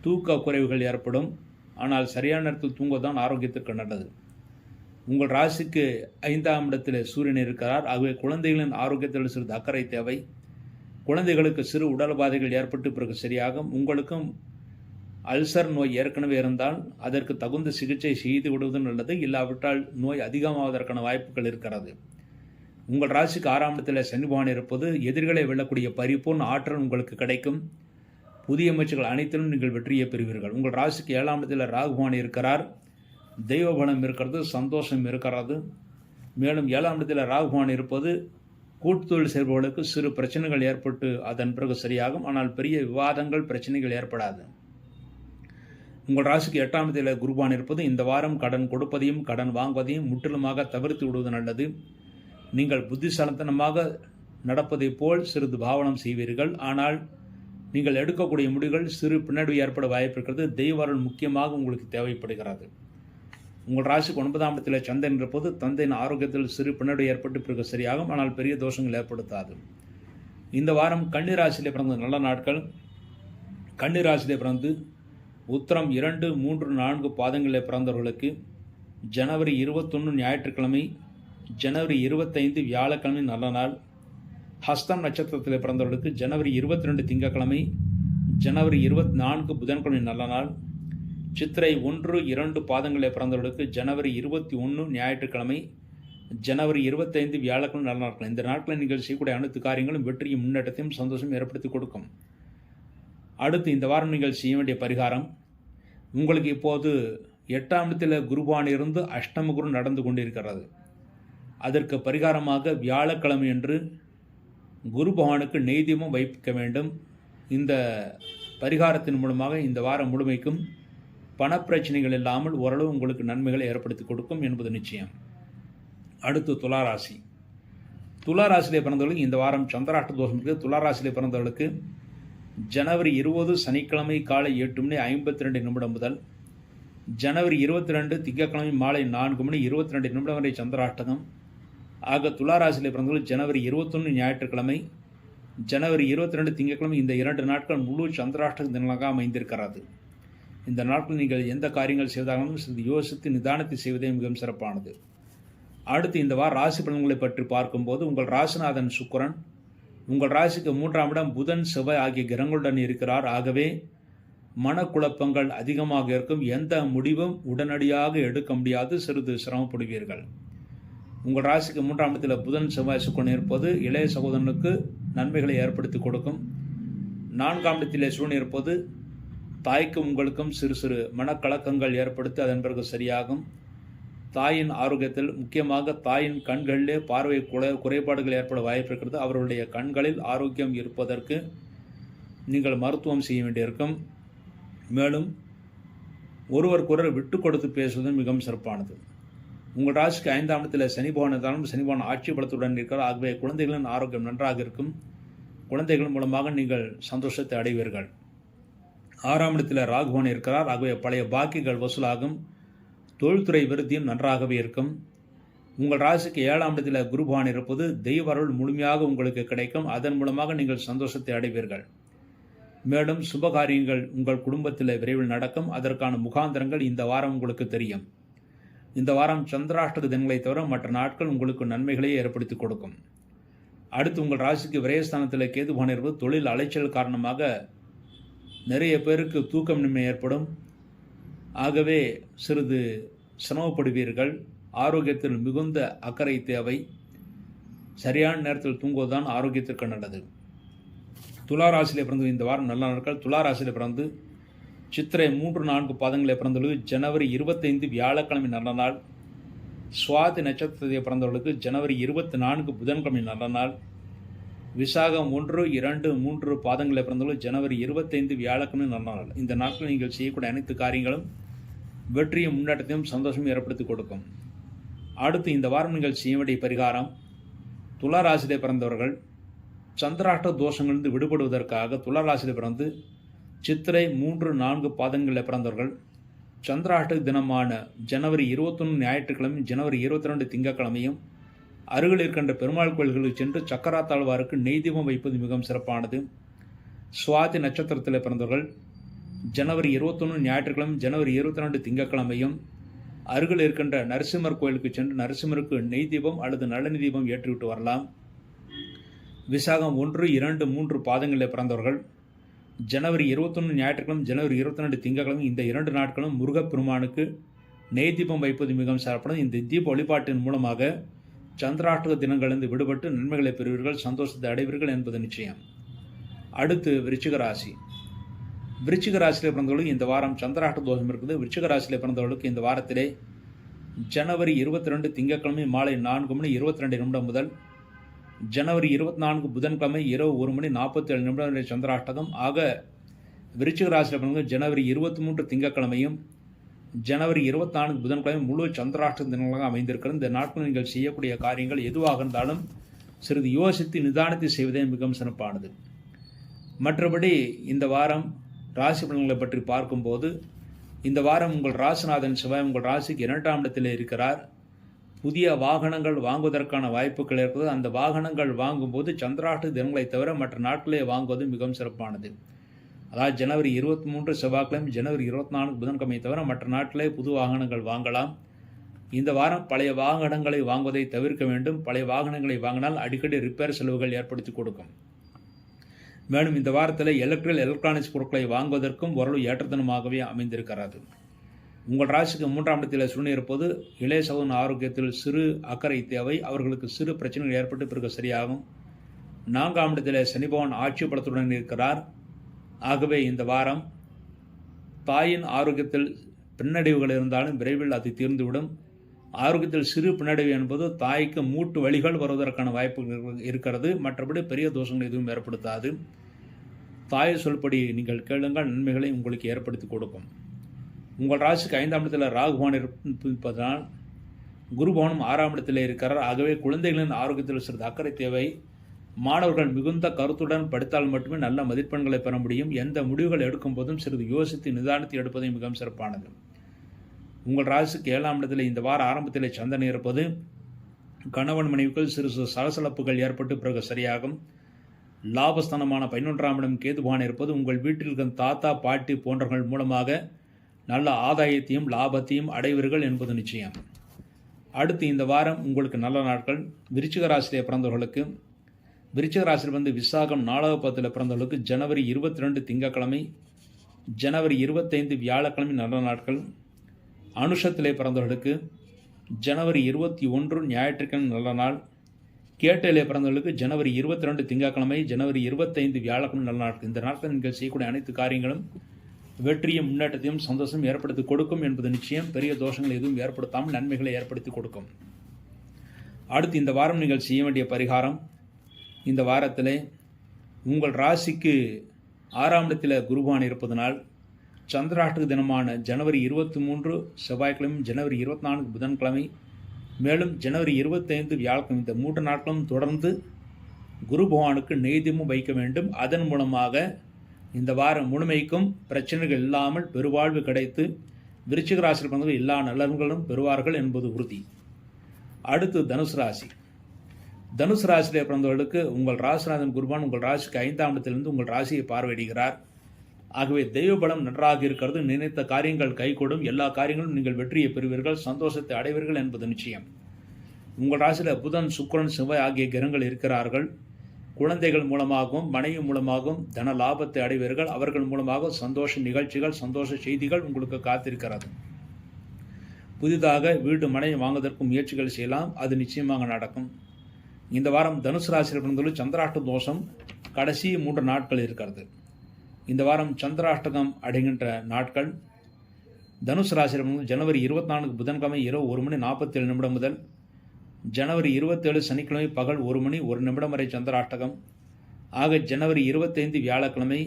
தூக்க குறைவுகள் ஏற்படும். ஆனால் சரியான நேரத்தில் தூங்குவதுதான் ஆரோக்கியத்திற்கு நல்லது. உங்கள் ராசிக்கு 5ஆம் இடத்தில் சூரியன் இருக்கிறார். ஆகவே குழந்தைகளின் ஆரோக்கியத்தில் சிறிது அக்கறை தேவை. குழந்தைகளுக்கு சிறு உடல் பாதைகள் ஏற்பட்டு பிறகு சரியாகும். உங்களுக்கும் அல்சர் நோய் ஏற்கனவே இருந்தால் அதற்கு தகுந்த சிகிச்சை செய்து விடுவது நல்லது. இல்லாவிட்டால் நோய் அதிகமாவதற்கான வாய்ப்புகள் இருக்கிறது. உங்கள் ராசிக்கு 6ஆம் இடத்தில் சனி பகவான் இருப்பது எதிரிகளை வெல்லக்கூடிய பரிபூர்ண ஆற்றல் உங்களுக்கு கிடைக்கும். புதிய முயற்சிகள் அனைத்திலும் நீங்கள் வெற்றியை பெறுவீர்கள். உங்கள் ராசிக்கு 7ஆம் இடத்தில் ராகு பகவான் இருக்கிறார். தெய்வ பலம் இருக்கிறது, சந்தோஷம் இருக்கிறது. மேலும் 7ஆம் இடத்தில் ராகு பகவான் இருப்பது கூட்டுத்தொழில் செய்பவர்களுக்கு சிறு பிரச்சனைகள் ஏற்பட்டு அதன் பிறகு சரியாகும். ஆனால் பெரிய விவாதங்கள் பிரச்சனைகள் ஏற்படாது. உங்கள் ராசிக்கு 8ஆம் இடத்தில் குருபான் இருப்பது இந்த வாரம் கடன் கொடுப்பதையும் கடன் வாங்குவதையும் முற்றிலுமாக தவிர்த்து விடுவது நல்லது. நீங்கள் புத்திசாலித்தனமாக நடப்பதைப் போல் சிறிது பாவனம் செய்வீர்கள். ஆனால் நீங்கள் எடுக்கக்கூடிய முடிவுகள் சிறு பின்னடைவு ஏற்பட வாய்ப்பு இருக்கிறது. தெய்வர்கள் முக்கியமாக உங்களுக்கு தேவைப்படுகிறது. உங்கள் ராசிக்கு 9ஆம் இடத்தில் சந்திரன் இருப்பது தந்தையின் ஆரோக்கியத்தில் சிறு பின்னடைவு ஏற்பட்டு பிறகு சரியாகும். ஆனால் பெரிய தோஷங்கள் ஏற்படுத்தாது. இந்த வாரம் கன்னிராசியிலே பிறந்த நல்ல நாட்கள். கன்னிராசியிலே பிறந்து உத்திரம் 2, 3, 4 பாதங்களில் பிறந்தவர்களுக்கு ஜனவரி 21 ஞாயிற்றுக்கிழமை, ஜனவரி 25 வியாழக்கிழமை நல்ல நாள். ஹஸ்தம் நட்சத்திரத்தில் பிறந்தவர்களுக்கு ஜனவரி 22 திங்கட்கிழமை, ஜனவரி 24 புதன்கிழமை நல்ல நாள். சித்திரை 1, 2 பாதங்களில் பிறந்தவர்களுக்கு ஜனவரி 21 ஞாயிற்றுக்கிழமை, ஜனவரி 25 வியாழக்கிழமை நல்ல நாட்கள். இந்த நாட்களில் நீங்கள் செய்யக்கூடிய அனைத்து காரியங்களும் வெற்றியும் முன்னேற்றத்தையும் சந்தோஷம் ஏற்படுத்தி கொடுக்கும். அடுத்து இந்த வாரம் நீங்கள் செய்ய வேண்டிய பரிகாரம், உங்களுக்கு இப்போது 8ஆம் இடத்தில் குருபான் இருந்து அஷ்டம குரு நடந்து கொண்டிருக்கிறது. அதற்கு பரிகாரமாக வியாழக்கிழமை என்று குரு பகவானுக்கு நெய் தீபம் வைக்க வேண்டும். இந்த பரிகாரத்தின் மூலமாக இந்த வாரம் முழுமைக்கும் பணப்பிரச்சனைகள் இல்லாமல் ஓரளவு உங்களுக்கு நன்மைகளை ஏற்படுத்தி கொடுக்கும் என்பது நிச்சயம். அடுத்து துளாராசி. துளாராசியிலே பிறந்தவர்களுக்கு இந்த வாரம் சந்திராஷ்ட தோஷம் இருக்குது. துளாராசியிலே பிறந்தவர்களுக்கு ஜனவரி 20 சனிக்கிழமை காலை 8:52 முதல் ஜனவரி 22 திங்கட்கிழமை மாலை 4:22 வரை சந்திராஷ்டகம். ஆக துளாராசியிலே பிறந்தவர்கள் ஜனவரி 21 ஞாயிற்றுக்கிழமை, ஜனவரி 22 திங்கட்கிழமை இந்த 2 நாட்கள் முழு சந்திராஷ்டக தினங்களாக அமைந்திருக்கிறது. இந்த நாட்கள் நீங்கள் எந்த காரியங்கள் செய்வதாகவும் சிறிது யோசித்து நிதானத்தை செய்வதே மிகவும் சிறப்பானது. அடுத்து இந்த வார ராசி பலன்களை பற்றி பார்க்கும்போது உங்கள் ராசிநாதன் சுக்கிரன் உங்கள் ராசிக்கு 3ஆம் இடம் புதன் செவ்வாய் ஆகிய கிரகங்களுடன் இருக்கிறார். ஆகவே மனக்குழப்பங்கள் அதிகமாக இருக்கும். எந்த முடிவும் உடனடியாக எடுக்க முடியாது, சிறிது சிரமப்படுவீர்கள். உங்கள் ராசிக்கு 3ஆம் இடத்தில் புதன் செவ்வாய் சுக்கிரன் இருப்பது இளைய சகோதரனுக்கு நன்மைகளை ஏற்படுத்தி கொடுக்கும். 4ஆம் இடத்திலே சூரியன் இருப்பது தாய்க்கும் உங்களுக்கும் சிறு சிறு மனக்கலக்கங்கள் ஏற்படுத்தி அதன் பிறகு சரியாகும். தாயின் ஆரோக்கியத்தில் முக்கியமாக தாயின் கண்களிலே பார்வை குறைபாடுகள் ஏற்பட வாய்ப்பு இருக்கிறது. அவர்களுடைய கண்களில் ஆரோக்கியம் இருப்பதற்கு நீங்கள் மருத்துவம் செய்ய வேண்டியிருக்கும். மேலும் ஒருவருக்கொருவர் விட்டு கொடுத்து பேசுவதும் மிகவும் சிறப்பானது. உங்கள் ராசிக்கு 5ஆம் இடத்தில் சனி பகவான் இருந்தாலும் சனி பகவான் ஆட்சி பலத்துடன் இருக்கிறார். ஆகவே குழந்தைகளின் ஆரோக்கியம் நன்றாக இருக்கும். குழந்தைகள் மூலமாக நீங்கள் சந்தோஷத்தை அடைவீர்கள். 6ஆம் இடத்தில் ராகு பகவான் இருக்கிறார். ஆகவே பழைய பாக்கிகள் வசூலாகும். தொழில்துறை விருத்தியும் நன்றாகவே இருக்கும். உங்கள் ராசிக்கு 7ஆம் இடத்தில் குரு பகவான் இருப்பது தெய்வ அருள் முழுமையாக உங்களுக்கு கிடைக்கும். அதன் மூலமாக நீங்கள் சந்தோஷத்தை அடைவீர்கள். மேலும் சுபகாரியங்கள் உங்கள் குடும்பத்தில் விரைவில் நடக்கும். அதற்கான முகாந்திரங்கள் இந்த வாரம் உங்களுக்கு தெரியும். இந்த வாரம் சந்திராஷ்டக தினங்களை தவிர மற்ற நாட்கள் உங்களுக்கு நன்மைகளை ஏற்படுத்தி கொடுக்கும். அடுத்து உங்கள் ராசிக்கு விரயஸ்தானத்தில் கேது பகவான் இருப்பது தொழில் அலைச்சல் காரணமாக நிறைய பேருக்கு தூக்கமின்மை ஏற்படும். ஆகவே சிறிது சிரமப்படுவீர்கள். ஆரோக்கியத்தில் மிகுந்த அக்கறை தேவை. சரியான நேரத்தில் தூங்குவதுதான் ஆரோக்கியத்திற்கு நல்லது. துளாராசியிலே பிறந்து இந்த வாரம் நல்ல நாட்கள். துளாராசியிலே பிறந்து சித்திரை 3-4 பாதங்களை பிறந்தவர்களுக்கு ஜனவரி 25 வியாழக்கிழமை நல்ல நாள். சுவாதி நட்சத்திரத்தை பிறந்தவர்களுக்கு ஜனவரி 24 புதன்கிழமை நல்ல நாள். விசாகம் 1, 2, 3 பாதங்களை பிறந்தவர்கள் ஜனவரி 25 வியாழக்கிழமை நல்ல நாள். இந்த நாட்களில் நீங்கள் செய்யக்கூடிய அனைத்து காரியங்களும் வெற்றியும் முன்னேற்றத்தையும் சந்தோஷமும் ஏற்படுத்தி கொடுக்கும். அடுத்து இந்த வாரம் நீங்கள் செய்ய வேண்டிய பரிகாரம், துளாராசியிலே பிறந்தவர்கள் சந்திராஷ்ட தோஷங்களிலிருந்து விடுபடுவதற்காக துளாராசியிலே பிறந்து சித்திரை 3-4 பாதங்களில் பிறந்தவர்கள் சந்திராஷ்டக தினமான ஜனவரி 21 ஞாயிற்றுக்கிழமை, ஜனவரி 22 திங்கட்கிழமையும் அருகில் இருக்கின்ற பெருமாள் கோயில்களுக்கு சென்று சக்கராத்தாழ்வாருக்கு நெய் தீபம் வைப்பது மிகவும் சிறப்பானது. சுவாதி நட்சத்திரத்தில் பிறந்தவர்கள் ஜனவரி 21 ஞாயிற்றுக்கிழமை, ஜனவரி 22 திங்கட்கிழமையும் அருகில் இருக்கின்ற நரசிம்மர் கோயிலுக்கு சென்று நரசிம்மருக்கு நெய் தீபம் அல்லது நல்லெண்ணெய் தீபம் ஏற்றிவிட்டு வரலாம். விசாகம் 1, 2, 3 பாதங்களில் பிறந்தவர்கள் ஜனவரி 21 ஞாயிற்றுக்கிழமை, ஜனவரி 22 திங்கட்கிழமை இந்த 2 நாட்களும் முருகப்பெருமானுக்கு நெய் தீபம் வைப்பது மிகவும் சிறப்பானது. இந்த தீப வழிபாட்டின் மூலமாக சந்திராஷ்டக தினங்களிலிருந்து விடுபட்டு நன்மைகளை பெறுவீர்கள், சந்தோஷத்தை அடைவீர்கள் என்பது நிச்சயம். அடுத்து விருச்சிக ராசி. விருச்சிக ராசியில் பிறந்தவர்களுக்கு இந்த வாரம் சந்திராஷ்ட தோஷம் இருக்குது. விருச்சிக ராசியில் பிறந்தவர்களுக்கு இந்த வாரத்திலே ஜனவரி 22 திங்கட்கிழமை மாலை 4:22 முதல் ஜனவரி 24 புதன்கிழமை இரவு 1:47 வரை சந்திராஷ்டகம். ஆக விருச்சிக ராசியில் பிறந்தவர்கள் ஜனவரி 23 திங்கட்கிழமையும் ஜனவரி 24 புதன்கிழமை முழு சந்திராஷ்டக தினங்களாக அமைந்திருக்கிறது. இந்த நாட்கள் நீங்கள் செய்யக்கூடிய காரியங்கள் எதுவாக இருந்தாலும் சிறிது யோசித்து நிதானத்தை செய்வதே மிகவும் சிறப்பானது. மற்றபடி இந்த வாரம் ராசி பலன்களை பற்றி பார்க்கும்போது இந்த வாரம் உங்கள் ராசிநாதன் செவ்வாய் உங்கள் ராசிக்கு 2ஆம் இடத்தில் இருக்கிறார். புதிய வாகனங்கள் வாங்குவதற்கான வாய்ப்புகள் இருக்கிறது. அந்த வாகனங்கள் வாங்கும்போது சந்திராஷ்டக தினங்களை தவிர மற்ற நாட்களே வாங்குவது மிகவும் சிறப்பானது. அதாவது ஜனவரி 23 செவ்வாய்க்கிழமை, ஜனவரி 24 புதன்கிழமை தவிர மற்ற நாட்களே புது வாகனங்கள் வாங்கலாம். இந்த வாரம் பழைய வாகனங்களை வாங்குவதை தவிர்க்க வேண்டும். பழைய வாகனங்களை வாங்கினால் அடிக்கடி ரிப்பேர் செலவுகள் ஏற்படுத்தி கொடுக்கும். மேலும் இந்த வாரத்தில் எலக்ட்ரானிக்ஸ் பொருட்களை வாங்குவதற்கும் ஓரளவு ஏற்றத்தனமாகவே அமைந்திருக்கிறது. உங்கள் ராசிக்கு 3ஆம் இடத்தில் சூரியன் இருப்பது இளைய சகோதரன் ஆரோக்கியத்தில் சிறு அக்கறை தேவை. அவர்களுக்கு சிறு பிரச்சனைகள் ஏற்பட்டு பிறகு சரியாகும். 4ஆம் இடத்தில் சனி பகவான் ஆட்சி பலத்துடன் இருக்கிறார். ஆகவே இந்த வாரம் தாயின் ஆரோக்கியத்தில் பின்னடைவுகள் இருந்தாலும் விரைவில் அது தீர்ந்துவிடும். ஆரோக்கியத்தில் சிறு பின்னடைவு என்பது தாய்க்கு மூட்டு வலிகள் வருவதற்கான வாய்ப்பு இருக்கிறது. மற்றபடி பெரிய தோஷங்கள் எதுவும் ஏற்படுத்தாது. தாய் சொல்படி நீங்கள் கேளுங்கள், நன்மைகளை உங்களுக்கு ஏற்படுத்தி கொடுக்கும். உங்கள் ராசிக்கு 5ஆம் இடத்தில் ராகுபவன் இருப்பதனால் குருபவனும் 6ஆம் இடத்தில் இருக்கிறார். ஆகவே குழந்தைகளின் ஆரோக்கியத்தில் சிறிது அக்கறை தேவை. மாணவர்கள் மிகுந்த கருத்துடன் படித்தால் மட்டுமே நல்ல மதிப்பெண்களை பெற முடியும். எந்த முடிவுகள் எடுக்கும் போதும் சிறிது யோசித்து நிதானித்து எடுப்பதை மிகவும் சிறப்பானது. உங்கள் ராசிக்கு 7ஆம் இடத்தில் இந்த வார ஆரம்பத்தில் சந்திரன் இருப்பது கணவன் மனைவிக்குள் சிறு சிறு சலசலப்புகள் ஏற்பட்டு பிறகு சரியாகும். லாபஸ்தானமான 11ஆம் இடம் கேதுபான் இருப்பது உங்கள் வீட்டில் இருக்கும் தாத்தா பாட்டி போன்றவர்கள் மூலமாக நல்ல ஆதாயத்தையும் லாபத்தையும் அடைவீர்கள் என்பது நிச்சயம். அடுத்து இந்த வாரம் உங்களுக்கு நல்ல நாட்கள். விருச்சிக ராசியிலே பிறந்தவர்களுக்கு விருச்சிக ராசியில் விசாகம் 4வது பத்தில் பிறந்தவர்களுக்கு ஜனவரி 22 திங்கட்கிழமை, ஜனவரி 25 வியாழக்கிழமை நல்ல நாட்கள். அனுஷத்திலே பிறந்தவர்களுக்கு ஜனவரி 21 ஞாயிற்றுக்கிழமை நல்ல நாள். கேட்டையிலே பிறந்தவர்களுக்கு ஜனவரி 22 திங்கட்கிழமை, ஜனவரி 25 வியாழக்கிழமை நல்ல நாட்கள். இந்த நாட்கள் நீங்கள் செய்யக்கூடிய அனைத்து காரியங்களும் வெற்றியும் முன்னேற்றத்தையும் சந்தோஷம் ஏற்படுத்தி கொடுக்கும் என்பது நிச்சயம். பெரிய தோஷங்கள் எதுவும் ஏற்படுத்தாமல் நன்மைகளை ஏற்படுத்தி கொடுக்கும். அடுத்து இந்த வாரம் நீங்கள் செய்ய வேண்டிய பரிகாரம், இந்த வாரத்திலே உங்கள் ராசிக்கு 6ஆம் இடத்தில் குருபான் இருப்பதனால் சந்திராஷ்டக தினமான ஜனவரி 23 செவ்வாய்க்கிழமை, ஜனவரி 24 புதன்கிழமை, மேலும் ஜனவரி 25 வியாழக்கிழமை, இந்த 3 நாட்களும் தொடர்ந்து குரு பகவானுக்கு நெய்தீபம் வைக்க வேண்டும். அதன் மூலமாக இந்த வாரம் முழுமைக்கும் பிரச்சனைகள் இல்லாமல் பெருவாழ்வு கிடைத்து விருச்சிக ராசியில் பிறந்தவர்கள் எல்லா நலன்களும் பெறுவார்கள் என்பது உறுதி. அடுத்து தனுசு ராசி. தனுசு ராசியிலே பிறந்தவர்களுக்கு உங்கள் ராசிநாதன் குருபான் உங்கள் ராசிக்கு 5ஆம் இடத்திலிருந்து உங்கள் ராசியை பார்வையிடுகிறார். ஆகவே தெய்வ பலம் நன்றாக இருக்கிறது. நினைத்த காரியங்கள் கைகூடும். எல்லா காரியங்களும் நீங்கள் வெற்றியை பெறுவீர்கள், சந்தோஷத்தை அடைவீர்கள் என்பது நிச்சயம். உங்கள் ராசியில் புதன், சுக்கிரன், செவ்வாய் ஆகிய கிரகங்கள் இருக்கிறார்கள். குழந்தைகள் மூலமாகவும் மனைவி மூலமாகவும் தன லாபத்தை அடைவீர்கள். அவர்கள் மூலமாக சந்தோஷ நிகழ்ச்சிகள், சந்தோஷ செய்திகள் உங்களுக்கு காத்திருக்கிறது. புதிதாக வீடு மனை வாங்குவதற்கு முயற்சிகள் செய்யலாம், அது நிச்சயமாக நடக்கும். இந்த வாரம் தனுசு ராசியில் பிறந்துள்ள சந்திராஷ்ட தோஷம் கடைசி 3 நாட்கள் இருக்கிறது. இந்த வாரம் சந்திராஷ்டகம் அடைகின்ற நாட்கள் தனுசு ராசியில் ஜனவரி 24 புதன்கிழமை இரவு 1:47 முதல் ஜனவரி 27 சனிக்கிழமை பகல் 1:01 வரை சந்திராஷ்டகம். ஆக ஜனவரி 25 வியாழக்கிழமை,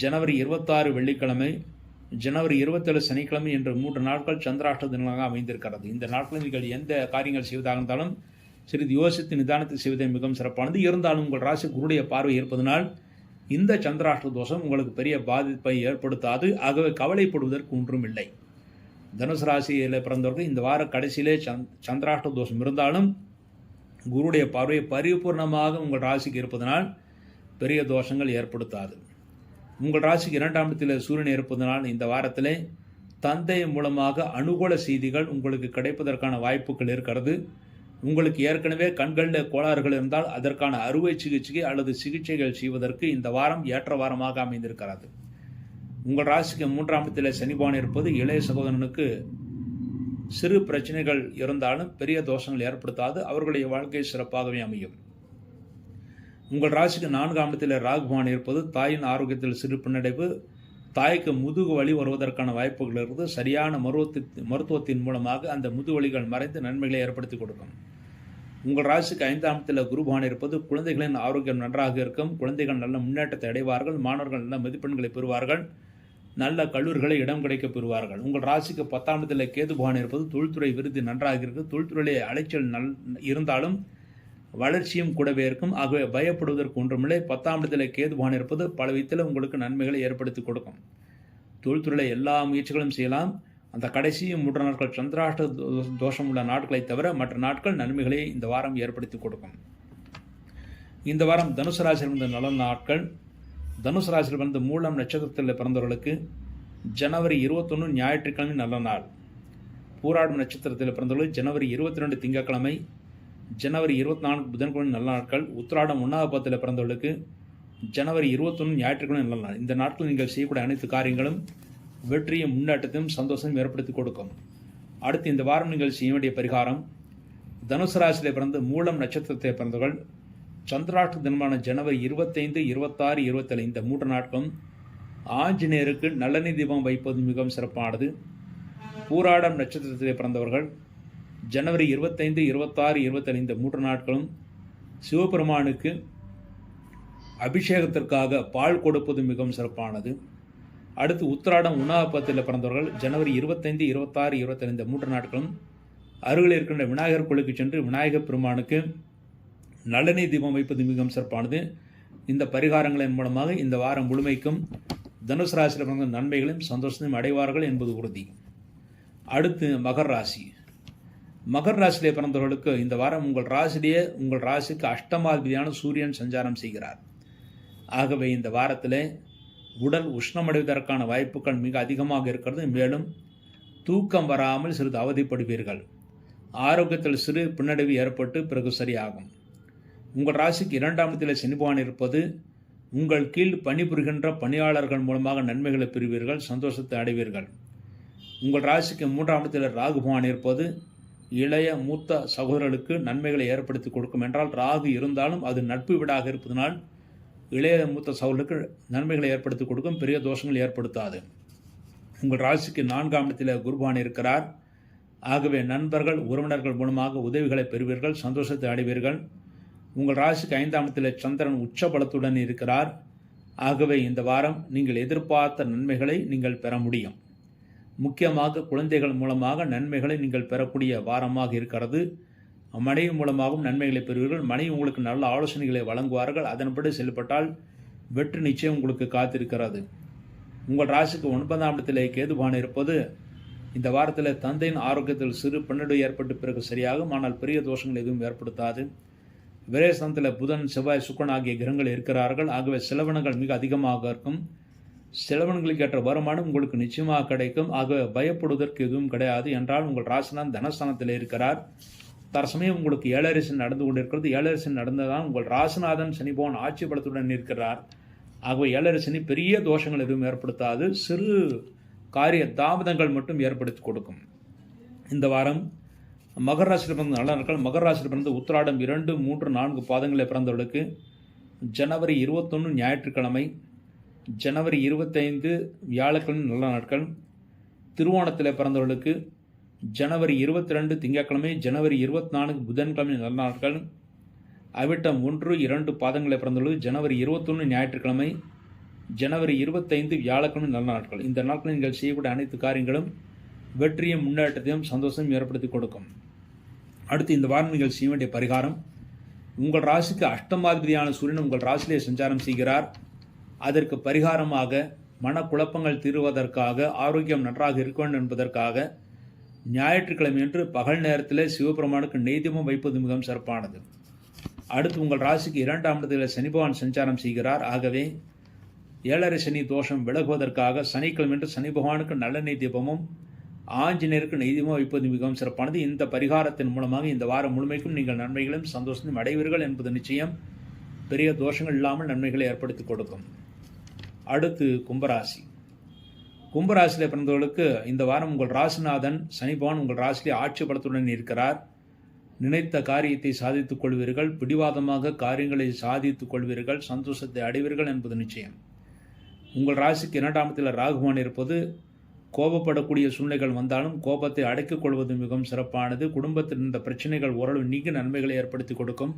ஜனவரி 26 வெள்ளிக்கிழமை, ஜனவரி 27 சனிக்கிழமை என்ற 3 நாட்கள் சந்திராஷ்டக தினங்களாக அமைந்திருக்கிறது. இந்த நாட்களில் நீங்கள் எந்த காரியங்கள் செய்வதாக இருந்தாலும் சிறிது யோசித்து நிதானத்தை செய்வதே மிகவும் சிறப்பானது. இருந்தாலும் உங்கள் ராசி குருடைய பார்வை இருப்பதனால் இந்த சந்திராஷ்ட தோஷம் உங்களுக்கு பெரிய பாதிப்பை ஏற்படுத்தாது. ஆகவே கவலைப்படுவதற்கு ஒன்றும் இல்லை. தனுசு ராசியில் பிறந்தவர்கள் இந்த வார கடைசியிலே சந்திராஷ்ட தோஷம் இருந்தாலும் குருடைய பார்வை பரிபூர்ணமாக உங்கள் ராசிக்கு இருப்பதனால் பெரிய தோஷங்கள் ஏற்படுத்தாது. உங்கள் ராசிக்கு 2ஆம் இடத்தில் சூரியன் இருப்பதனால் இந்த வாரத்திலே தந்தை மூலமாக அனுகூல செய்திகள் உங்களுக்கு கிடைப்பதற்கான வாய்ப்புகள் இருக்கிறது. உங்களுக்கு ஏற்கனவே கண்களில் கோளாறுகள் இருந்தால் அதற்கான அறுவை சிகிச்சை அல்லது சிகிச்சைகள் செய்வதற்கு இந்த வாரம் ஏற்ற வாரமாக அமைந்திருக்கிறது. உங்கள் ராசிக்கு 3ஆம் இடத்தில் சனி பகவான் இருப்பது இளைய சகோதரனுக்கு சிறு பிரச்சனைகள் இருந்தாலும் பெரிய தோஷங்கள் ஏற்படுத்தாது. அவர்களுடைய வாழ்க்கை சிறப்பாகவே அமையும். உங்கள் ராசிக்கு 4ஆம் இடத்தில் ராகு பகவான் இருப்பது தாயின் ஆரோக்கியத்தில் சிறு பின்னடைவு, தாய்க்கு முதுகு வலி வருவதற்கான வாய்ப்புகள் இருந்து சரியான மருத்துவத்தின் மூலமாக அந்த முதுவலிகள் மறைந்து நன்மைகளை ஏற்படுத்தி கொடுக்கும். உங்கள் ராசிக்கு 5ஆம் இடத்தில் குரு பகவான் இருப்பது குழந்தைகளின் ஆரோக்கியம் நன்றாக இருக்கும். குழந்தைகள் நல்ல முன்னேற்றத்தை அடைவார்கள். மாணவர்கள் நல்ல மதிப்பெண்களை பெறுவார்கள். நல்ல கல்லூரிகளை இடம் கிடைக்க பெறுவார்கள். உங்கள் ராசிக்கு 10ஆம் இடத்தில் கேது பகவான் இருப்பது தொழில்துறை விருது நன்றாக இருக்குது. தொழில்துறையிலே அலைச்சல் இருந்தாலும் வளர்ச்சியும் கூடவே இருக்கும். ஆகவே பயப்படுவதற்கு ஒன்றுமில்லை. 10ஆம் இடத்தில் கேது பகவான் இருப்பது பல விதத்தில் உங்களுக்கு நன்மைகளை ஏற்படுத்தி கொடுக்கும். தொழில்துறையில் எல்லா முயற்சிகளும் செய்யலாம். அந்த கடைசி 3 நாட்கள் சந்திராஷ்ட தோஷம் உள்ள நாட்களை தவிர மற்ற நாட்கள் நன்மைகளை இந்த வாரம் ஏற்படுத்தி கொடுக்கும். இந்த வாரம் தனுசு ராசியில் இருந்த நல்ல நாட்கள். தனுசு ராசியில் வந்து மூலம் நட்சத்திரத்தில் பிறந்தவர்களுக்கு ஜனவரி 21 ஞாயிற்றுக்கிழமை நல்ல நாள். பூராடம் நட்சத்திரத்தில் பிறந்தவர்களுக்கு ஜனவரி 22 திங்கட்கிழமை, ஜனவரி 24 புதன்கிழமை நல்ல நாட்கள். உத்திராடம் 1ஆவது பாதத்தில் பிறந்தவர்களுக்கு ஜனவரி 21 ஞாயிற்றுக்கிழமை நல்ல நாள். இந்த நாட்கள் நீங்கள் செய்யக்கூடிய அனைத்து காரியங்களும் வெற்றியும் முன்னேற்றத்தையும் சந்தோஷம் ஏற்படுத்தி கொடுக்கும். அடுத்து இந்த வாரம் நீங்கள் செய்ய வேண்டிய பரிகாரம், தனுசு ராசியில் பிறந்து மூலம் நட்சத்திரத்தை பிறந்தவர்கள் சந்திராஷ்ட தினமான ஜனவரி 25, 26, 27 இந்த 3 நாட்களும் ஆஞ்சநேயருக்கு நல்லெண்ணெய் தீபம் வைப்பது மிகவும் சிறப்பானது. பூராடம் நட்சத்திரத்திலே பிறந்தவர்கள் ஜனவரி 25, 26, 27 இந்த 3 நாட்களும் சிவபெருமானுக்கு அபிஷேகத்திற்காக பால் கொடுப்பது மிகவும் சிறப்பானது. அடுத்து உத்திராடம் உண்ணாபத்தில் பிறந்தவர்கள் ஜனவரி 25, 26, 27 இந்த 3 நாட்களும் அருகில் இருக்கின்ற விநாயகர் கோயிலுக்கு சென்று விநாயகர் பெருமானுக்கு நல்லெண்ணெய் தீபம் வைப்பது மிகவும் சிறப்பானது. இந்த பரிகாரங்களின் மூலமாக இந்த வாரம் முழுமைக்கும் தனுசு ராசியில் பிறந்த நன்மைகளையும் சந்தோஷத்தையும் அடைவார்கள் என்பது உறுதி. அடுத்து மகர் ராசி. மகர் ராசியிலே பிறந்தவர்களுக்கு இந்த வாரம் உங்கள் ராசிக்கு அஷ்டமாதிபதியான சூரியன் சஞ்சாரம் செய்கிறார். ஆகவே இந்த வாரத்தில் உடல் உஷ்ணமடைவதற்கான வாய்ப்புகள் மிக அதிகமாக இருக்கிறது. மேலும் தூக்கம் வராமல் சிறிது அவதிப்படுவீர்கள். ஆரோக்கியத்தில் சிறு பின்னடைவு ஏற்பட்டு பிறகு சரியாகும். உங்கள் ராசிக்கு 2ஆம் இடத்தில் சனி பகவான் இருப்பது உங்கள் கீழ் பணிபுரிகின்ற பணியாளர்கள் மூலமாக நன்மைகளை பெறுவீர்கள், சந்தோஷத்தை அடைவீர்கள். உங்கள் ராசிக்கு 3ஆம் இடத்தில் ராகு பகவான் இருப்பது இளைய மூத்த சகோதரர்களுக்கு நன்மைகளை ஏற்படுத்தி கொடுக்கும். என்றால் ராகு இருந்தாலும் அது நட்பு வீடாக இருப்பதனால் இளைய மூத்த சகோதரர்களுக்கு நன்மைகளை ஏற்படுத்தி கொடுக்கும், பெரிய தோஷங்கள் ஏற்படுத்தாது. உங்கள் ராசிக்கு 4ஆம் இடத்தில் குருபகவான் இருக்கிறார். ஆகவே நண்பர்கள் உறவினர்கள் மூலமாக உதவிகளை பெறுவீர்கள், சந்தோஷத்தை அடைவீர்கள். உங்கள் ராசிக்கு 5ஆம் இடத்தில் சந்திரன் உச்ச பலத்துடன் இருக்கிறார். ஆகவே இந்த வாரம் நீங்கள் எதிர்பார்த்த நன்மைகளை நீங்கள் பெற முடியும். முக்கியமாக குழந்தைகள் மூலமாக நன்மைகளை நீங்கள் பெறக்கூடிய வாரமாக இருக்கிறது. மனைவி மூலமாகவும் நன்மைகளை பெறுவீர்கள். மனைவி உங்களுக்கு நல்ல ஆலோசனைகளை வழங்குவார்கள். அதன்படி செயல்பட்டால் வெற்றி நிச்சயம் உங்களுக்கு காத்திருக்கிறது. உங்கள் ராசிக்கு 9ஆம் இடத்திலே கேதுபான் இருப்பது இந்த வாரத்தில் தந்தையின் ஆரோக்கியத்தில் சிறு பின்னடைவு ஏற்பட்டு பிறகு சரியாகும். ஆனால் பெரிய தோஷங்கள் எதுவும் ஏற்படுத்தாது. விரயஸ்தானத்தில் புதன், செவ்வாய், சுக்கிரன் ஆகிய கிரகங்கள் இருக்கிறார்கள். ஆகவே செலவினங்கள் மிக அதிகமாக இருக்கும். செலவினங்களுக்கு ஏற்ற வருமானம் உங்களுக்கு நிச்சயமாக கிடைக்கும். ஆகவே பயப்படுவதற்கு எதுவும் கிடையாது. என்றால் உங்கள் ராசிநாதன் தனஸ்தானத்தில் இருக்கிறார். தற்சமயம் உங்களுக்கு ஏழரை சனி நடந்து கொண்டிருக்கிறது. ஏழரை சனி நடந்ததான் உங்கள் ராசிநாதன் சனி பகவான் ஆட்சி பலத்துடன் இருக்கிறார். ஆகவே ஏழரை சனி பெரிய தோஷங்கள் எதுவும் ஏற்படுத்தாது. சிறு காரிய தாமதங்கள் மட்டும் ஏற்படுத்தி கொடுக்கும். இந்த வாரம் மகர ராசியில் பிறந்த நல்ல நாட்கள். மகர ராசியில் பிறந்த உத்திராடம் 2, 3, 4 பாதங்களில் பிறந்தவர்களுக்கு ஜனவரி 21 ஞாயிற்றுக்கிழமை, ஜனவரி 25 வியாழக்கிழமை நல்ல நாட்கள். திருவோணத்தில் பிறந்தவர்களுக்கு ஜனவரி 22 திங்கட்கிழமை, ஜனவரி 24 புதன்கிழமை நல்ல நாட்கள். அவிட்டம் 1, 2 பாதங்களில் பிறந்தவர்களுக்கு ஜனவரி 21 ஞாயிற்றுக்கிழமை, ஜனவரி 25 வியாழக்கிழமை நல்ல நாட்கள். இந்த நாட்களில் நீங்கள் செய்யக்கூடிய அனைத்து காரியங்களும் வெற்றியும் முன்னேற்றத்தையும் சந்தோஷம் ஏற்படுத்தி கொடுக்கும். அடுத்து இந்த வாரம் நீங்கள் செய்ய வேண்டிய பரிகாரம். உங்கள் ராசிக்கு அஷ்டமாதிபதியான சூரியன் உங்கள் ராசியிலே சஞ்சாரம் செய்கிறார். அதற்கு பரிகாரமாக மனக்குழப்பங்கள் தீர்வதற்காக, ஆரோக்கியம் நன்றாக இருக்க வேண்டும் என்பதற்காக ஞாயிற்றுக்கிழமை என்று பகல் நேரத்தில் சிவபெருமானுக்கு நெய்தீபம் வைப்பது மிகவும் சிறப்பானது. அடுத்து உங்கள் ராசிக்கு 2ஆம் இடத்தில் சனி பகவான் சஞ்சாரம் செய்கிறார். ஆகவே ஏழரை சனி தோஷம் விலகுவதற்காக சனிக்கிழமை என்று சனி பகவானுக்கு நல்லெண்ணெய் தீபமும் ஆஞ்சநேயருக்கு நெய்தீபம் வைப்பது மிகவும் சிறப்பானது. இந்த பரிகாரத்தின் மூலமாக இந்த வாரம் முழுமைக்கும் நீங்கள் நன்மைகளும் சந்தோஷத்தையும் அடைவீர்கள் என்பது நிச்சயம். பெரிய தோஷங்கள் இல்லாமல் நன்மைகளை ஏற்படுத்தி கொடுக்கும். அடுத்து கும்பராசி. கும்பராசியில் பிறந்தவர்களுக்கு இந்த வாரம் உங்கள் ராசிநாதன் சனி பகவான் உங்கள் ராசியிலே ஆட்சி பலத்துடன் இருக்கிறார். நினைத்த காரியத்தை சாதித்துக் கொள்வீர்கள். பிடிவாதமாக காரியங்களை சாதித்துக் கொள்வீர்கள். சந்தோஷத்தை அடைவீர்கள் என்பது நிச்சயம். உங்கள் ராசிக்கு 2ஆம் இடத்தில் ராகுவான் இருப்பது கோபப்படக்கூடிய சூழ்நிலைகள் வந்தாலும் கோபத்தை அடக்கிக் கொள்வது மிகவும் சிறப்பானது. குடும்பத்தில் இருந்த பிரச்சனைகள் ஓரளவு நீங்கி நன்மைகளை ஏற்படுத்தி கொடுக்கும்.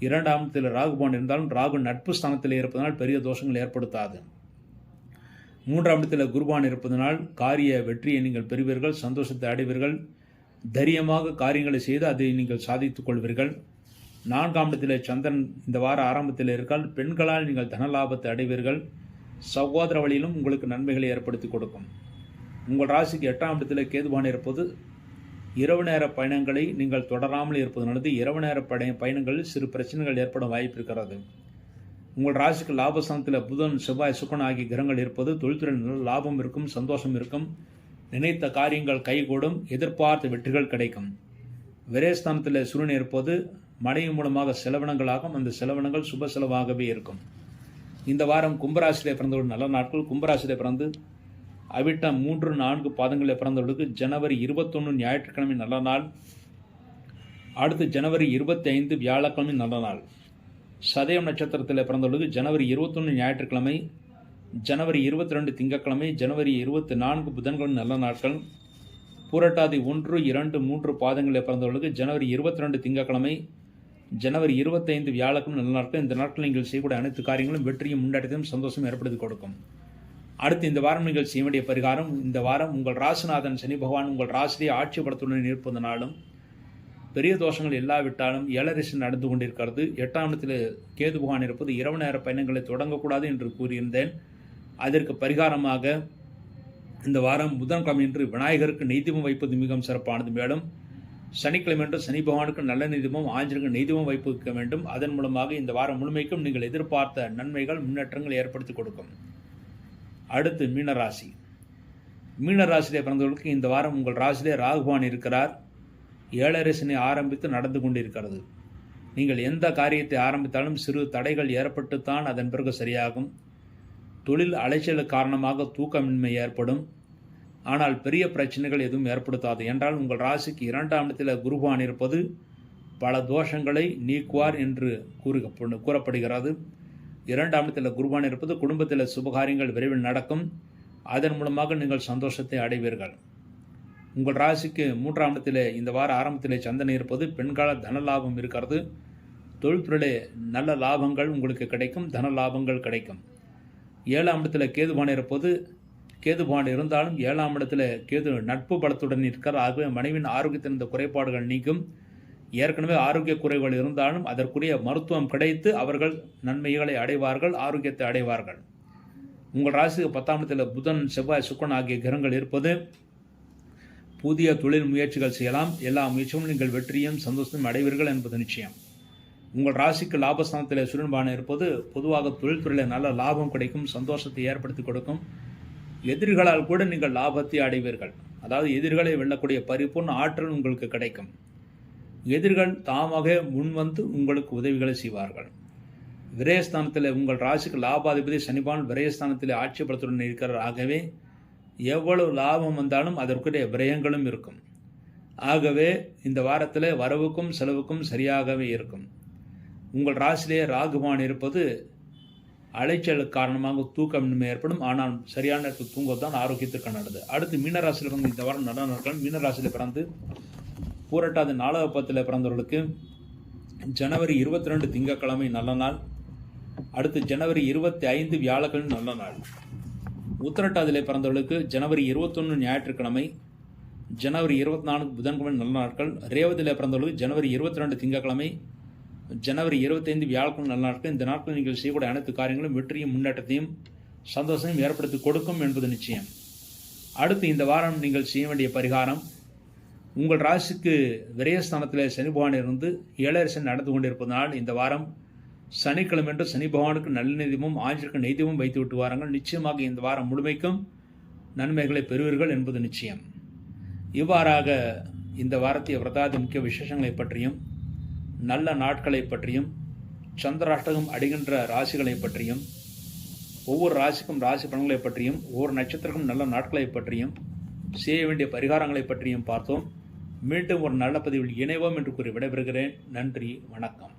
2ஆம் இடத்தில் ராகுபான் இருந்தாலும் ராகு நட்பு ஸ்தானத்தில் இருப்பதனால் பெரிய தோஷங்கள் ஏற்படுத்தாது. 3ஆம் இடத்தில் குருபான் இருப்பதனால் காரிய வெற்றியை நீங்கள் பெறுவீர்கள், சந்தோஷத்தை அடைவீர்கள். தைரியமாக காரியங்களை செய்து அதை நீங்கள் சாதித்துக் கொள்வீர்கள். 4ஆம் இடத்தில் சந்திரன் இந்த வார ஆரம்பத்தில் இருக்கால் பெண்களால் நீங்கள் தன லாபத்தை அடைவீர்கள். சகோதர வழியிலும் உங்களுக்கு நன்மைகளை ஏற்படுத்தி கொடுக்கும். உங்கள் ராசிக்கு 8ஆம் இடத்தில் கேதுபான் இருப்பது இரவு நேர பயணங்களை நீங்கள் தொடராமல் இருப்பது நல்லது. இரவு நேர பயணங்களில் சிறு பிரச்சனைகள் ஏற்பட வாய்ப்பு இருக்கிறது. உங்கள் ராசிக்கு லாபஸ்தானத்தில் புதன், செவ்வாய், சுக்கிரன் ஆகிய கிரகங்கள் இருப்பது தொழில்துறையில் லாபம் இருக்கும், சந்தோஷம் இருக்கும். நினைத்த காரியங்கள் கைகூடும், எதிர்பார்த்த வெற்றிகள் கிடைக்கும். விரயஸ்தானத்தில் சூரியன் இருப்பது மனைவி மூலமாக செலவினங்களாகும். அந்த செலவினங்கள் சுப செலவாகவே இருக்கும். இந்த வாரம் கும்பராசியிலே பிறந்தவர்கள் நல்ல நாட்கள். கும்பராசியிலே பிறந்து அவிட்டம் 3, 4 பாதங்களில் பிறந்தவர்களுக்கு ஜனவரி 21 ஞாயிற்றுக்கிழமை நல்ல நாள். அடுத்து ஜனவரி 25 வியாழக்கிழமை நல்ல நாள். சதயம் நட்சத்திரத்தில் பிறந்தவர்களுக்கு ஜனவரி 21 ஞாயிற்றுக்கிழமை, ஜனவரி 22 திங்கட்கிழமை, ஜனவரி 24 புதன்கிழமை நல்ல நாட்கள். பூரட்டாதி 1, 2, 3 பாதங்களில் பிறந்தவர்களுக்கு ஜனவரி 22 திங்கட்கிழமை, ஜனவரி 25 வியாழக்கிழமை நல்ல நாட்கள். இந்த நாட்கள் நீங்கள் செய்யக்கூடிய அனைத்து காரியங்களும் வெற்றியும் முன்னேற்றத்தையும் சந்தோஷம் ஏற்படுத்தி கொடுக்கும். அடுத்து இந்த வாரம் நீங்கள் செய்ய வேண்டிய பரிகாரம், இந்த வாரம் உங்கள் ராசிநாதன் சனி பகவான் உங்கள் ராசியை ஆட்சி பலத்துடன் இருப்பதனாலும் பெரிய தோஷங்கள் இல்லாவிட்டாலும் ஏழரிசன் நடந்து கொண்டிருக்கிறது. 8ஆம் இடத்தில் கேது பகவான் இருப்பது இரவு நேர பயணங்களை தொடங்கக்கூடாது என்று கூறியிருந்தேன். அதற்கு பரிகாரமாக இந்த வாரம் புதன்கிழமை என்று விநாயகருக்கு நெய்தீபம் வைப்பது மிகவும் சிறப்பானது. மேலும் சனிக்கிழமை என்று சனி பகவானுக்கு நல்ல நெய்தீபம், ஆஞ்சநேயருக்கு நெய்தீபம் வைக்க வேண்டும். அதன் மூலமாக இந்த வாரம் முழுமைக்கும் நீங்கள் எதிர்பார்த்த நன்மைகள் முன்னேற்றங்கள் ஏற்படுத்தி கொடுக்கும். அடுத்து மீனராசி. மீனராசியிலே பிறந்தவர்களுக்கு இந்த வாரம் உங்கள் ராசியிலே ராகு பகவான் இருக்கிறார். 7 சனி ஆரம்பித்து நடந்து கொண்டிருக்கிறது. நீங்கள் எந்த காரியத்தை ஆரம்பித்தாலும் சிறு தடைகள் ஏற்பட்டுத்தான் அதன் பிறகு சரியாகும். தொழில் அலைச்சலுக்கு காரணமாக தூக்கமின்மை ஏற்படும். ஆனால் பெரிய பிரச்சனைகள் எதுவும் ஏற்படுத்தாது. என்றால் உங்கள் ராசிக்கு 2ஆம் இடத்தில் குரு பகவான் இருப்பது பல தோஷங்களை நீக்குவார் என்று கூறப்படுகிறது. 2ஆம் இடத்தில் குரு பகவான் இருப்பது குடும்பத்தில் சுபகாரியங்கள் விரைவில் நடக்கும். அதன் மூலமாக நீங்கள் சந்தோஷத்தை அடைவீர்கள். உங்கள் ராசிக்கு 3ஆம் இடத்திலே இந்த வார ஆரம்பத்திலே சந்திரன் இருப்பது பெண்கால தன லாபம் இருக்கிறது. தொழில்துறையிலே நல்ல லாபங்கள் உங்களுக்கு கிடைக்கும், தன லாபங்கள் கிடைக்கும். 7ஆம் இடத்தில் கேது பகவான் இருப்பது, கேது பகவான் இருந்தாலும் 7ஆம் இடத்தில் கேது நட்பு பலத்துடன் இருக்கிறார். ஆகவே மனைவியின் ஆரோக்கியத்தின் இந்த குறைபாடுகள் நீக்கும். ஏற்கனவே ஆரோக்கிய குறைகள் இருந்தாலும் அதற்குரிய மருத்துவம் கிடைத்து அவர்கள் நன்மைகளை அடைவார்கள், ஆரோக்கியத்தை அடைவார்கள். உங்கள் ராசிக்கு 10ஆம் இடத்தில் புதன், செவ்வாய், சுக்கிரன் ஆகிய கிரகங்கள் இருப்பது புதிய தொழில் முயற்சிகள் செய்யலாம். எல்லா முயற்சியும் நீங்கள் வெற்றியும் சந்தோஷமும் அடைவீர்கள் என்பது நிச்சயம். உங்கள் ராசிக்கு லாபஸ்தானத்தில் சூரியன் பகவான் இருப்பது பொதுவாக தொழில்துறையில் நல்ல லாபம் கிடைக்கும், சந்தோஷத்தை ஏற்படுத்தி கொடுக்கும். எதிரிகளால் கூட நீங்கள் லாபத்தை அடைவீர்கள். அதாவது எதிரிகளை வெல்லக்கூடிய பரிபூர்ண ஆற்றல் உங்களுக்கு கிடைக்கும். எதிரிகள் தாமாக முன்வந்து உங்களுக்கு உதவிகளை செய்வார்கள். விரயஸ்தானத்தில் உங்கள் ராசிக்கு லாபாதிபதி சனிபான் விரயஸ்தானத்தில் ஆட்சி பலத்துடன் இருக்கிறார். ஆகவே எவ்வளவு லாபம் வந்தாலும் அதற்குரிய விரயங்களும் இருக்கும். ஆகவே இந்த வாரத்தில் வரவுக்கும் செலவுக்கும் சரியாகவே இருக்கும். உங்கள் ராசியிலே ராகு பகவான் இருப்பது அலைச்சலுக்கு காரணமாக தூக்கமின்மை ஏற்படும். ஆனால் சரியான நேரத்துக்கு தூங்கத்தான் ஆரோக்கியத்திற்கு நல்லது. அடுத்து மீனராசியில் பிறந்து இந்த வாரம் நல்ல நாட்கள். மீனராசியில் பிறந்து பூரட்டாதி 4ஆம் பத்தில் பிறந்தவர்களுக்கு ஜனவரி 22 திங்கட்கிழமை நல்ல நாள். அடுத்து ஜனவரி 25 வியாழக்கிழமை நல்ல நாள். உத்திரட்டாதிலே பிறந்தவர்களுக்கு ஜனவரி 21 ஞாயிற்றுக்கிழமை, ஜனவரி 24 புதன்கிழமை நல்ல நாட்கள். ரேவதியிலே பிறந்தவர்களுக்கு ஜனவரி 22 திங்கட்கிழமை, ஜனவரி 25 வியாழக்கிழமை நல்ல நாட்கள். இந்த நாட்கள் நீங்கள் செய்யக்கூடிய அனைத்து காரியங்களும் வெற்றியும் முன்னேற்றத்தையும் சந்தோஷத்தையும் ஏற்படுத்தி கொடுக்கும் என்பது நிச்சயம். அடுத்து இந்த வாரம் நீங்கள் செய்ய வேண்டிய பரிகாரம், உங்கள் ராசிக்கு விரயஸ்தானத்தில் சனி பகவான் இருந்து 7 சனி நடந்து கொண்டிருப்பதனால் இந்த வாரம் சனிக்கிழமை என்று சனி பகவானுக்கு நல்ல நெய்தீபமும் ஆஞ்சநேயருக்கு நெய்தீபமும் வைத்து விட்டு வாருங்கள். நிச்சயமாக இந்த வாரம் முழுமைக்கும் நன்மைகளை பெறுவீர்கள் என்பது நிச்சயம். இவ்வாறாக இந்த வாரத்திய விரதாதி முக்கிய விசேஷங்களை பற்றியும், நல்ல நாட்களை பற்றியும், சந்திராஷ்டகம் அடைகின்ற ராசிகளை பற்றியும், ஒவ்வொரு ராசிக்கும் ராசி பலன்களை பற்றியும், ஒவ்வொரு நட்சத்திரக்கும் நல்ல நாட்களை பற்றியும், செய்ய வேண்டிய பரிகாரங்களை பற்றியும் பார்த்தோம். மீண்டும் ஒரு நல்ல பதிவில் இணைவோம் என்று கூறி விடைபெறுகிறேன். நன்றி, வணக்கம்.